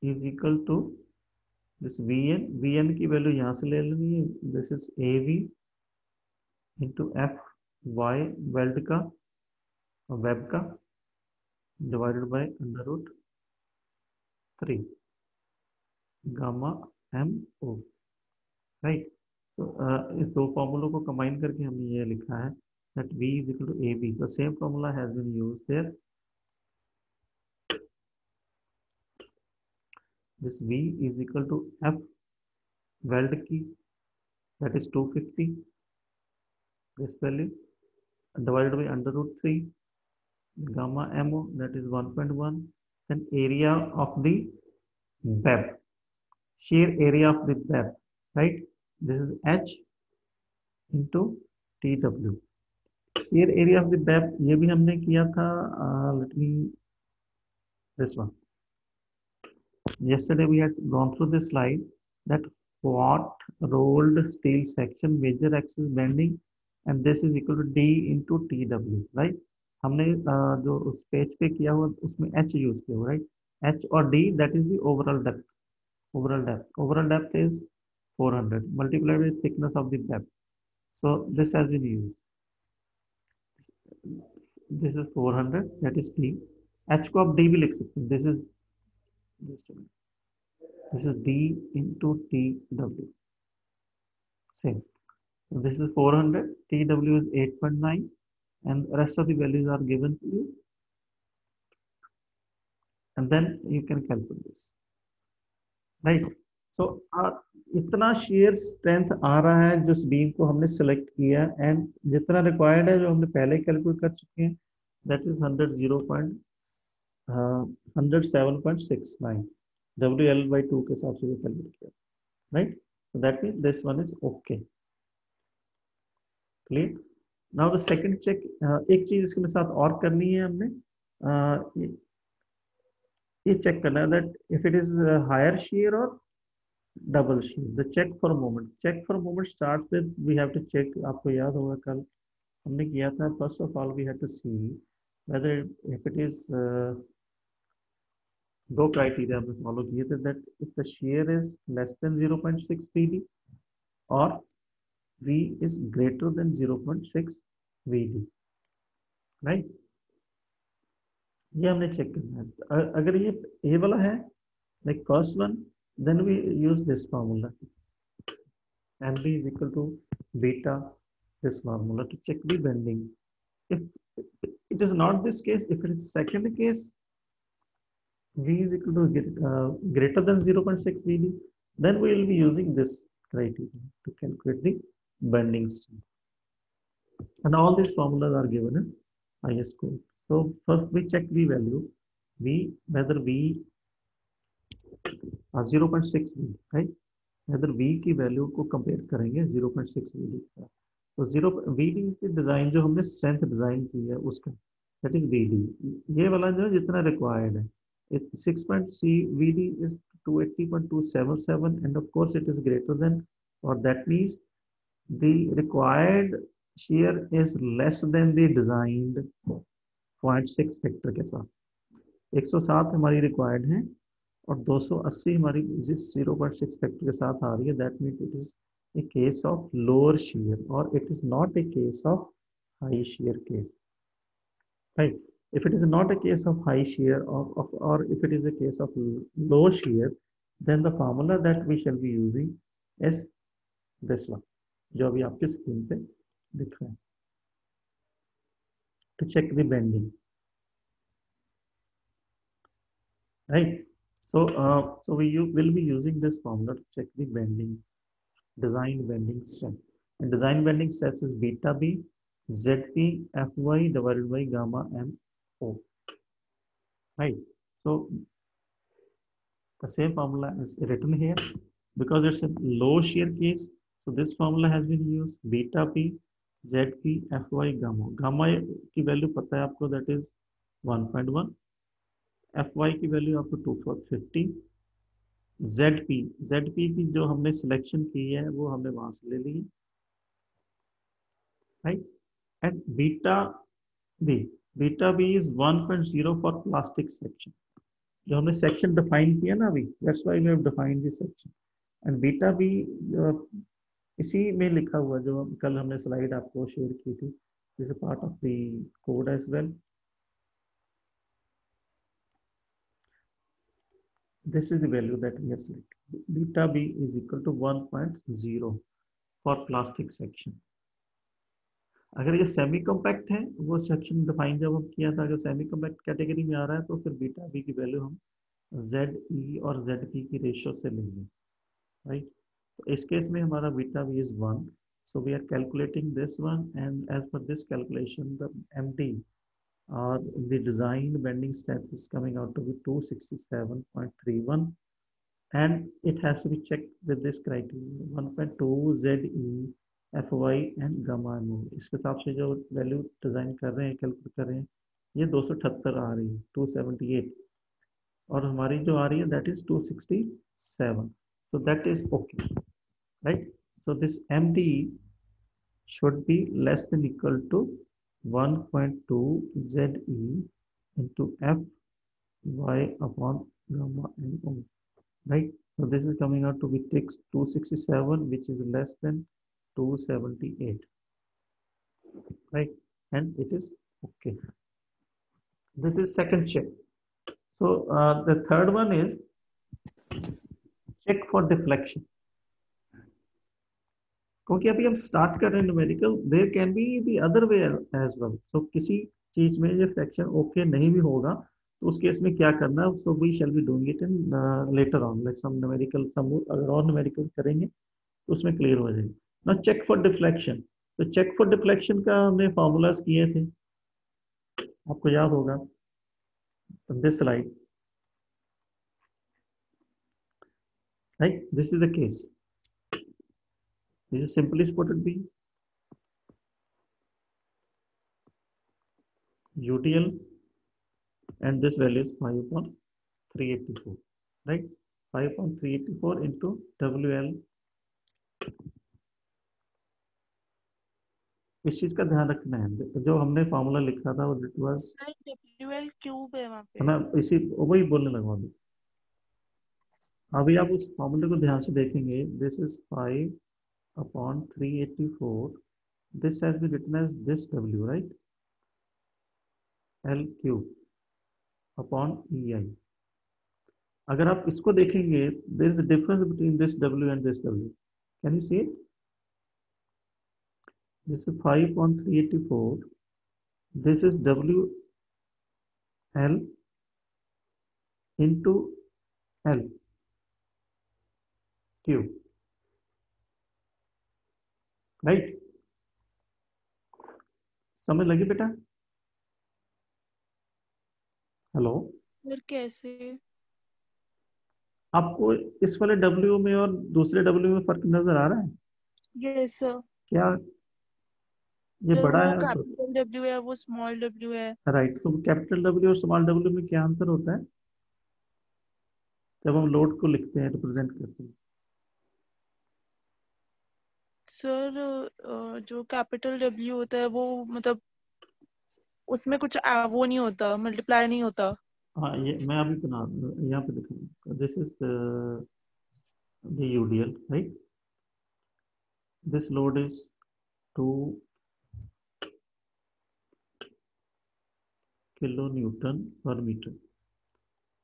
is equal to this Vn. Vn की वैल्यू यहाँ से ले लेनी है. This is AV into Fy weld का वेब का divided by under root 3 gamma MO. Right. So इस दो फॉर्मूलों को कंबाइन करके हमने ये लिखा है that V is equal to AB. The same formula has been used there. This V is equal to F weld key, that is 250, this value, divided by under root 3 gamma MO, that is 1.1, then area of the web, shear area of the web, right? This is H into TW. Shear area of the web ये भी हमने किया था, let me, this one. Yesterday we had gone through this slide that what rolled steel section major axis bending, and this is equal to D into TW, right? हमने जो उस page पे किया हुआ उसमें H यूज किया हुआ, right? H और D, that is the overall depth. Overall depth is 400 multiplied with thickness of the web. So this has been used. This is 400, that is D. H को आप D भी लिख सकते हैं. This is D into TW. Same. So this is 400. TW is 8.9, and the rest of the values are given to you. And then you can calculate this, right? So इतना shear strength आ रहा है जो beam को हमने select किया, and जितना required है जो हमने पहले calculate कर चुके हैं, that is 107.69. WL/2 के हिसाब से कैलकुलेट किया, right? So that means this one is okay. Clear? Now the second check, एक चीज इसके साथ और करनी है हमने, ये चेक करना है that if it is higher shear or double shear. The check for moment. Check for moment starts with we have to check. आपको याद होगा कल हमने किया था. First of all, we have to see whether if it is दो criteria हमने follow किए थे that if the shear is less than 0.6 VD or V is greater than 0.6 VD, right? ये हमने चेक करना है. अगर ये A वाला है like first one, then we use this formula. MB is equal to beta this formula to check the bending. If it is not this case, if it is second case, V is equal to greater than 0.6 VD, then we will be using this criteria to calculate the bending strength. And all these formulas are given in IS code. So first we check the value V, whether V 0.6 VD, right? Whether V की value को compare करेंगे 0.6 VD के साथ. तो 0 VD is the design जो हमने strength design की है उसका, दैट इज VD. ये वाला जो जितना रिक्वायर्ड है, 6.3 VD is 280.277 and of course it is greater than, or that means the required shear is less than the designed 0.6 factor के साथ. 107 हमारी रिक्वायर्ड है और 280 हमारी जिस 0.6 फैक्टर के साथ आ रही है, that means it is a case of lower shear or it is not a case of high shear case, right? If it is not a case of high shear or if it is a case of low shear, then the formula that we shall be using is this one जो अभी आपके screen पे दिख रहा है, to check the bending, right? So will be using this formula to check the bending, design bending strength. And design bending stress is beta B ZP Fy divided by gamma MO, right? So the same formula is written here because it's a low shear case. So this formula has been used, beta P ZP Fy gamma. Gamma की value पता है आपको, that is 1.1. Fy की value आपको 250. ZP की जो हमने selection की है वो हमने वहां से ले ली, right? And beta B is 1.0 for plastic section. जो हमने सेक्शन डिफाइन किया ना अभी, that's why we have defined this section. And beta B इसी में लिखा हुआ जो कल हमने स्लाइड आपको शेयर की थी, this is part of the code as well. This is the value that we have selected. Beta B is equal to 1.0 for plastic section. अगर ये सेमी कॉम्पैक्ट है, वो सेक्शन डिफाइन जब हम किया था, अगर सेमी कॉम्पैक्ट कैटेगरी में आ रहा है तो फिर बीटा बी की वैल्यू हम ZE और ZP की रेशियो से लेंगे, राइट? तो इस केस में हमारा beta B is 1, so we are calculating this one and as per this calculation the MD or the design bending strength is coming out to be 267.31 and it has to be checked with this criteria 1.2 ZE Fy and gamma MO. इसके हिसाब से जो value design कर रहे हैं, calculate कर रहे हैं, ये 278 आ रही है, 278, और हमारी जो आ रही है that is 267. so that is okay, right? So this MD should be less than equal to 1.2 ZE into Fy upon gamma MO, right? So this is coming out to be 267, which is less than 278, right? And it is okay. This is second check. So the third one is check for deflection. क्योंकि अभी हम start कर रहे हैं numerical, there can be the other way as well. So किसी चीज में ये फ्रैक्शन ओके नहीं भी होगा तो उस केस में क्या करना है, so we shall be doing it in later on, like some numerical, some अगर और न्यूमेरिकल करेंगे तो उसमें क्लियर हो जाएगा. Now check for deflection. तो चेक फॉर डिफ्लेक्शन का हमने फॉर्मूलाज किए थे, आपको याद होगा, this slide, right? This is the case. This is simply spotted B. UTL and this value is 5 upon 384, right? 5.384 into WL. इस चीज का ध्यान रखना है, जो हमने फॉर्मूला लिखा था वो it was, sir WL cube है वहाँ है पे। ना, इसी वही बोलने लगा अभी। अभी आप उस फॉर्मूले को ध्यान से देखेंगे, this is 5/384, this has been written as this W, राइट? L cube upon EI। अगर आप इसको देखेंगे, there is a difference between this W and this W, can you see it? This is 5/384, this is WL into L cube, right? समझ लगी बेटा? Hello, sir कैसे? आपको इस वाले W में और दूसरे W में फर्क नजर आ रहा है यस सर। क्या? ये सर बड़ा वो है तो कैपिटल W है, वो स्मॉल W है। राइट, तो कैपिटल W और स्मॉल W में क्या अंतर होता है जब हम लोड को लिखते हैं, रिप्रेजेंट करते हैं? सर जो कैपिटल W होता है वो मतलब उसमें कुछ वो नहीं होता, मल्टीप्लाई नहीं होता। हाँ, ये मैं अभी बना यहाँ पे दिखाऊंगा, this is the UDL, right? This load is 2 kilonewton per meter,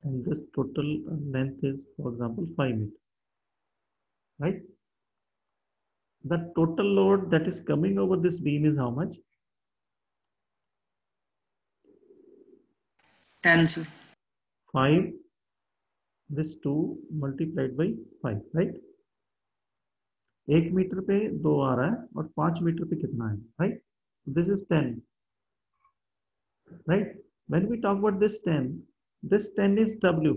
and this total length is, for example, 5 meters, right? The total load that is coming over this beam is how much? 10, sir. 5, this 2 multiplied by 5, right? 1 metre पे 2 आ रहा है और 5 metre पे कितना है, right? This is 10, right? When we talk about this 10 is W.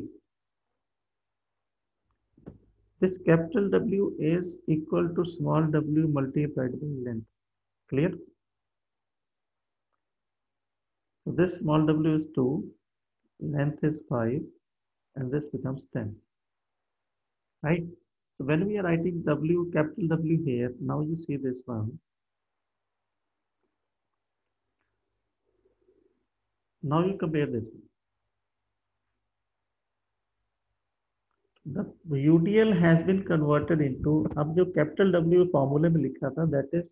This capital W is equal to small w multiplied by length. Clear? So this small w is 2, length is 5, and this becomes 10, right? So when we are writing W, capital W here, now you see this one. Now you compare this. The UDL has been converted into, अब जो capital W फॉर्मूले में लिखा था, that is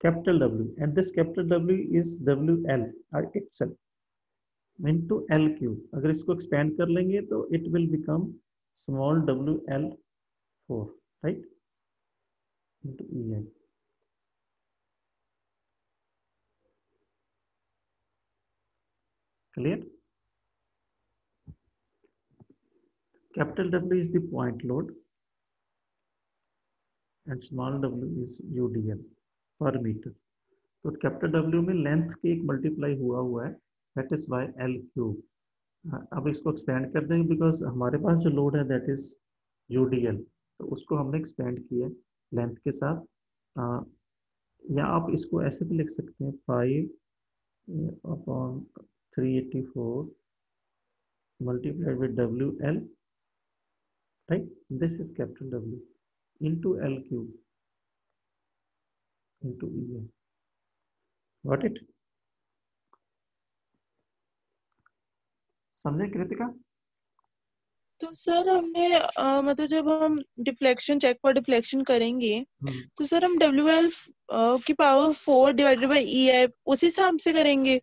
capital W, and this capital W is WL itself into L cube. अगर इसको expand कर लेंगे तो it will become small WL4, right? Into EI. Clear? Capital W is the point load and small w is UDL per meter. तो capital W में length के एक multiply हुआ है, that is by L cube. अब इसको expand कर देंगे बिकॉज हमारे पास जो लोड है दैट इज UDL, तो उसको हमने एक्सपेंड किया लेंथ के साथ। या आप इसको ऐसे भी लिख सकते हैं 5/384 multiplied with WL, right? This is capital W into L cube into EL. Got it? समझे कृतिका? तो सर हमने मतलब जब हम डिफ्लेक्शन चेक फॉर डिफ्लेक्शन करेंगे तो सर हम WL की पावर 4 डिवाइडेड बाय EI उसी हिसाब से करेंगे।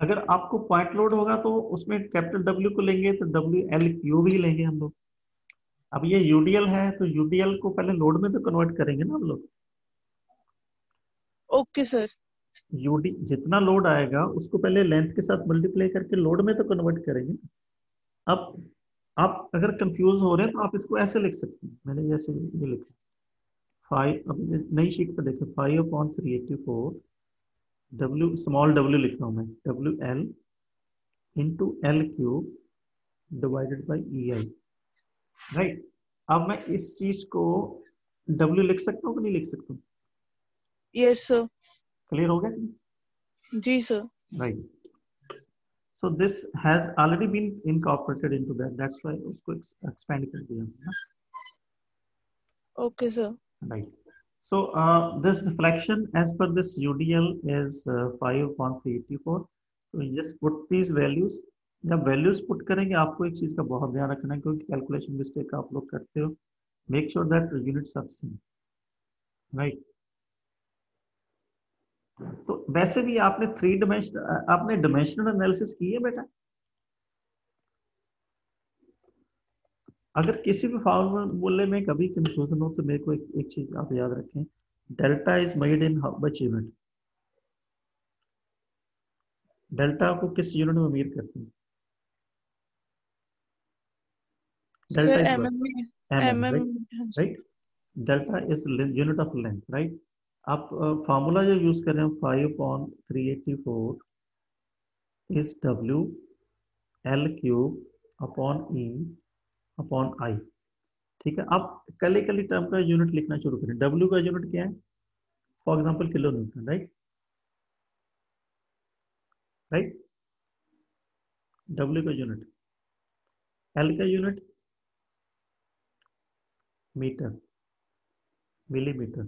अगर आपको पॉइंट लोड होगा तो उसमें कैपिटल W को लेंगे तो WL क्यूब ही लेंगे हम लोग। अब ये UDL है तो UDL को पहले लोड में तो कन्वर्ट करेंगे ना हम लोग। Okay sir. UD जितना लोड आएगा उसको पहले लेंथ के साथ मल्टीप्लाई करके लोड में तो कन्वर्ट करेंगे। अब आप अगर कंफ्यूज हो रहे हैं तो आप इसको ऐसे लिख सकते हैं, मैंने जैसे ये लिखा 5, अब नई शीट पे देखें 5/384 W स्मॉल w लिख रहा हूं मैं, WL into L cube divided by EI, right? अब मैं इस चीज को W लिख सकता हूँ कि नहीं लिख सकता हूँ? Yes sir. क्लियर हो गया? जी sir. Right. So this has already been incorporated into that. That's why उसको expand कर दिया हमने, Okay, sir. right? So this deflection as per this UDL is 5/384. So just put these values. जब values put करेंगे आपको एक चीज का बहुत ध्यान रखना है, क्योंकि calculation mistake आप लोग करते हो. Make sure that units are same, right? तो वैसे भी आपने आपने डिमेंशनल एनालिसिस की है बेटा? अगर किसी भी फॉर्मूले में कभी कंफ्यूजन हो तो मेरे को एक चीज आप याद रखें, delta is made in how much unit. Delta को किस यूनिट में मेजर करते हैं? डेल्टा Sir, इज mm में mm, mm right. Delta is unit of length, right. आप फॉर्मूला जो यूज कर रहे हो 5/384 is W L cube upon E upon I. ठीक है, आप कली टर्म का यूनिट लिखना शुरू करें. W का यूनिट क्या है? For example kilo newton, right. Right, W का यूनिट. L का unit metre, millimetre,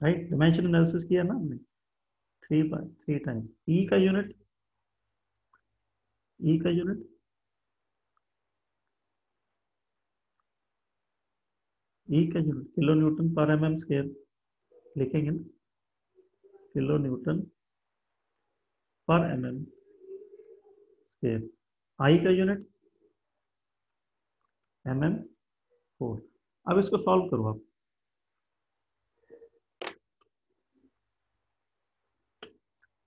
right. Dimension analysis किया ना हमने 3 टाइम्स. E का यूनिट, E का यूनिट E का यूनिट किलो न्यूटन पर mm स्क्वायर लिखेंगे ना, किलो न्यूटन पर mm स्क्वायर. I का यूनिट mm4. अब इसको सॉल्व करो आप.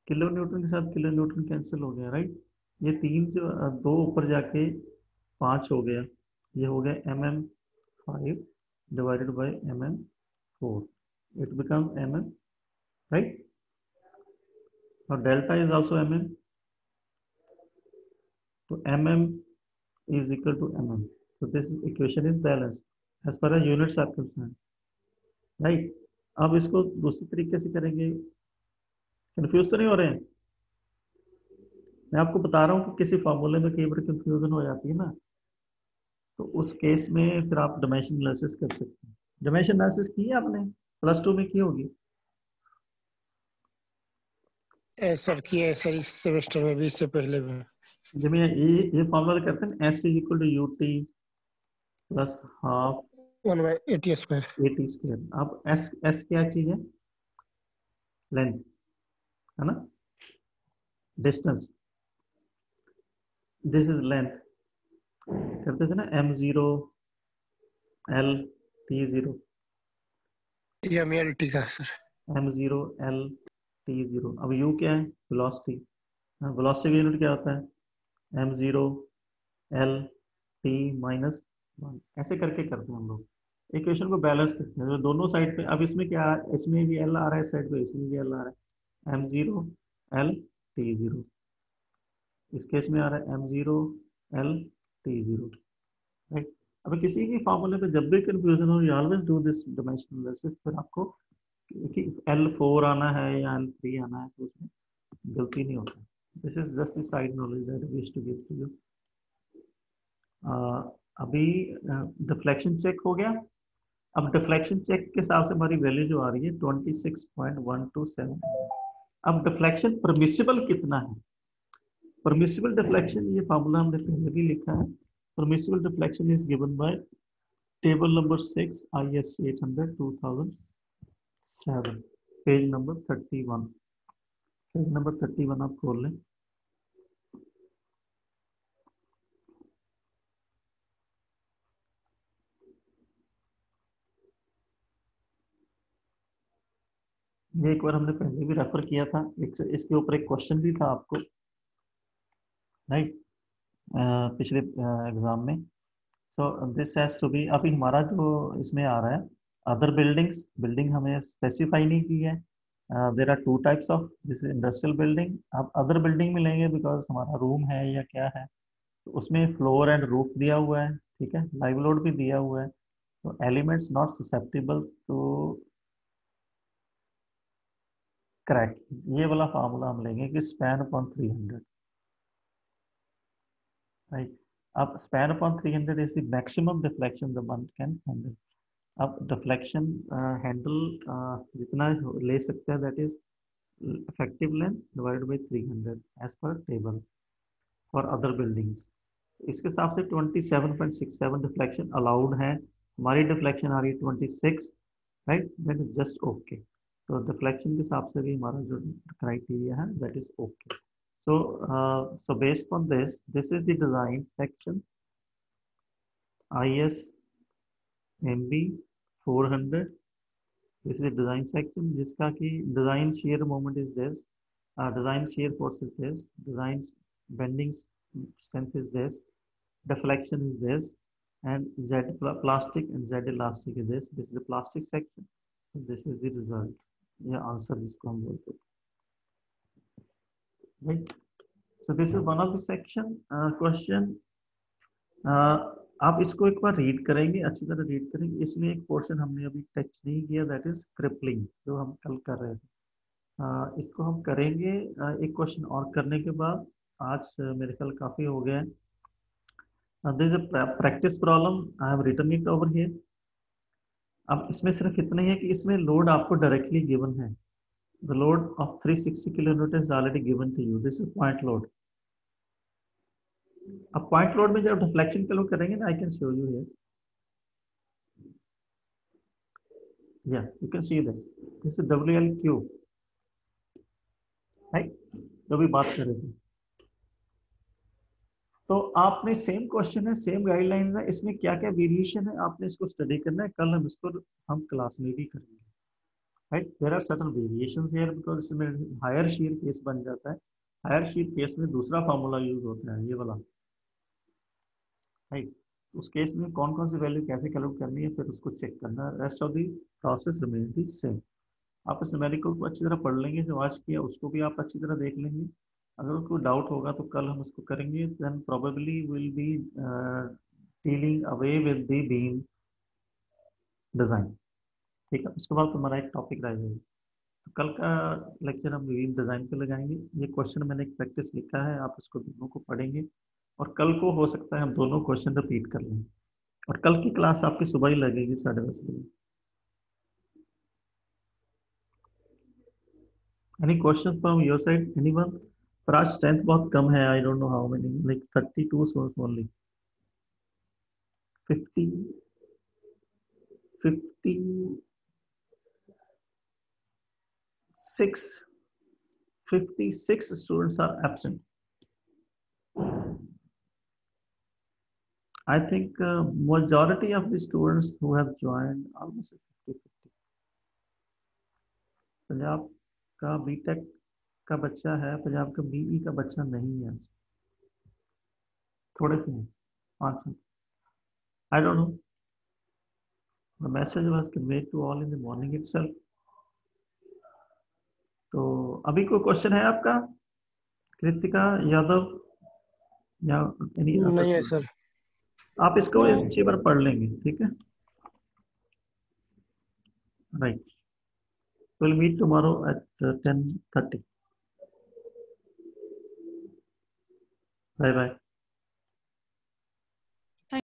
किलो न्यूटन के साथ किलो न्यूटन कैंसिल हो गया, राइट. ये 3 जो 2 ऊपर जाके 5 हो गया. ये हो गया mm5 divided by mm4. It become mm, right. और डेल्टा इज आल्सो mm. तो mm is equal to mm. So this equation is balanced as far as units are concerned, right? अब इसको दूसरी तरीके से करेंगे. कंफ्यूज तो नहीं हो रहे हैं? मैं आपको बता रहा हूँ कि किसी फॉर्मूले में कई बार कंफ्यूजन हो जाती है ना, तो उस केस में फिर आप डिमेंशन एनालिसिस कर सकते हैं. डिमेंशन एनालिसिस की है आपने +2 में की होगी. सर किया है सर, इस सेमेस्टर में भी, इससे पहले भी. जब ये फॉर्मूला करते हैं S is equal to UT plus half 1/80². AT square. अब S क्या चीज है? लेंथ है ना, डिस्टेंस. This is length. करते थे ना m0 L T0, MLT का सर. m0 L T0. अब U क्या है? वेलोसिटी. वेलोसिटी का यूनिट क्या होता है? m0 L T minus 1. ऐसे करके करते हैं हम लोग. इक्वेशन को बैलेंस करते हैं. तो दोनों साइड पे, अब इसमें क्या, इसमें भी L आ रहा है साइड पे, इसमें भी L आ रहा है. m0 L T0. इस केस में आ रहा है m0 L T0, राइट. अब किसी भी फॉर्मूले पे जब भी कंफ्यूजन हो, you always do this dimensional analysis. फिर आपको कि L4 आना है या L3 आना है, तो उसमें गलती नहीं होता. This is just the side knowledge that I wish to give to you. अभी डिफ्लेक्शन चेक हो गया. अब डिफ्लेक्शन चेक के हिसाब से हमारी वैल्यू जो आ रही है 26.127. अब डिफ्लेक्शन परमिसिबल कितना है? परमिसिबल डिफ्लेक्शन, ये फार्मूला हमने पहले भी लिखा है. Permissible deflection is given by table number 6 ISC 800 2007, page number 31. Page number 31 आप खोल लें. ये एक बार हमने पहले भी रेफर किया था. इसके ऊपर एक क्वेश्चन भी था आपको, राइट, पिछले एग्जाम में. So this has to be. अभी हमारा जो इसमें आ रहा है अदर बिल्डिंग हमें स्पेसिफाई नहीं की है. There are 2 types of this industrial building. आप अदर बिल्डिंग में लेंगे बिकॉज हमारा रूम है या क्या है, तो उसमें फ्लोर एंड रूफ दिया हुआ है, ठीक है, लाइव लोड भी दिया हुआ है. तो elements not susceptible to correct, ये वाला फार्मूला हम लेंगे कि स्पैन अपॉन 300, राइट। अब span upon 300 is the maximum deflection the one can handle. अब डिफ्लेक्शन हैंडल जितना ले सकते हैं, that is effective length divided by 300 as per table for other buildings। इसके हिसाब से 27.67 डिफ्लेक्शन अलाउड है, हमारी डिफ्लेक्शन आ रही है 26, right, that is just okay. तो डिफ्लेक्शन के हिसाब से भी हमारा जो क्राइटेरिया है that is okay. So based on this is the design section IS MB 400। This is the design section जिसका कि design shear moment is this, design shear force is this, design bending strength is this, deflection is this, and Z plastic and Z elastic is this। This is the plastic section, this is the result, या answer जिसको हम बोलते हैं, right। So this is one of the section question। आप इसको एक बार read करेंगे, अच्छी तरह रीड करेंगे। इसमें एक पोर्शन हमने अभी टच नहीं किया, दैट इज क्रिपलिंग, जो हम कल कर रहे थे। इसको हम करेंगे एक क्वेश्चन और करने के बाद। आज मेरे ख्याल काफी हो गया है। This is a practice problem, I have written it over here. अब इसमें सिर्फ इतना ही है कि इसमें लोड आपको डायरेक्टली गिवन है। The load of 360 kilometre is already given to you, this is point load. अब पॉइंट लोड में जब डिफ्लेक्शन के लोग करेंगे ना, I can show you here, yeah, you can see this is WLQ, right, जो भी बात कर रहे थे। तो आपने सेम क्वेश्चन है, सेम गाइडलाइंस है, इसमें क्या क्या वेरिएशन है आपने इसको स्टडी करना है। कल हम इसको क्लास में भी करेंगे, राइट। There are certain variations here because इसमें हायर शीयर केस बन जाता है। हायर शीयर केस में दूसरा फार्मूला यूज होता है, ये वाला, राइट। उस केस में कौन कौन सी वैल्यू कैसे कैलकुलेट करनी है, फिर उसको चेक करना है। Rest of the process remain the same. आप इस न्यूमेरिकल को अच्छी तरह पढ़ लेंगे, जो आज किया उसको भी आप अच्छी तरह देख लेंगे। अगर कोई डाउट होगा तो कल हम उसको करेंगे। Then probably will be dealing away with the beam design, ठीक है। उसके बाद हमारा एक टॉपिक रह जाएगा। तो कल का लेक्चर हम बीम डिजाइन पे लगाएंगे। ये क्वेश्चन मैंने एक प्रैक्टिस लिखा है, आप इसको दोनों को पढ़ेंगे और कल को हो सकता है हम दोनों क्वेश्चन रिपीट कर लें। और कल की क्लास आपकी सुबह ही लगेगी 10:30 बजे। Any questions from your side? Anyone? पर आज स्ट्रेंथ बहुत कम है, I don't know how many, like 32 source only. 50 56 students are absent. I think majority of the students who have joined, almost 50-50। Punjab का बीटेक का बच्चा है, पंजाब का बीई का बच्चा नहीं है, थोड़े से हैं, 500। I don't know. The message was conveyed to all in the morning itself. तो अभी कोई क्वेश्चन है आपका, कृतिका यादव या any other? नहीं है सर। आप इसको अच्छी बार पढ़ लेंगे, ठीक है, right. We'll meet tomorrow at 10:30. Bye bye.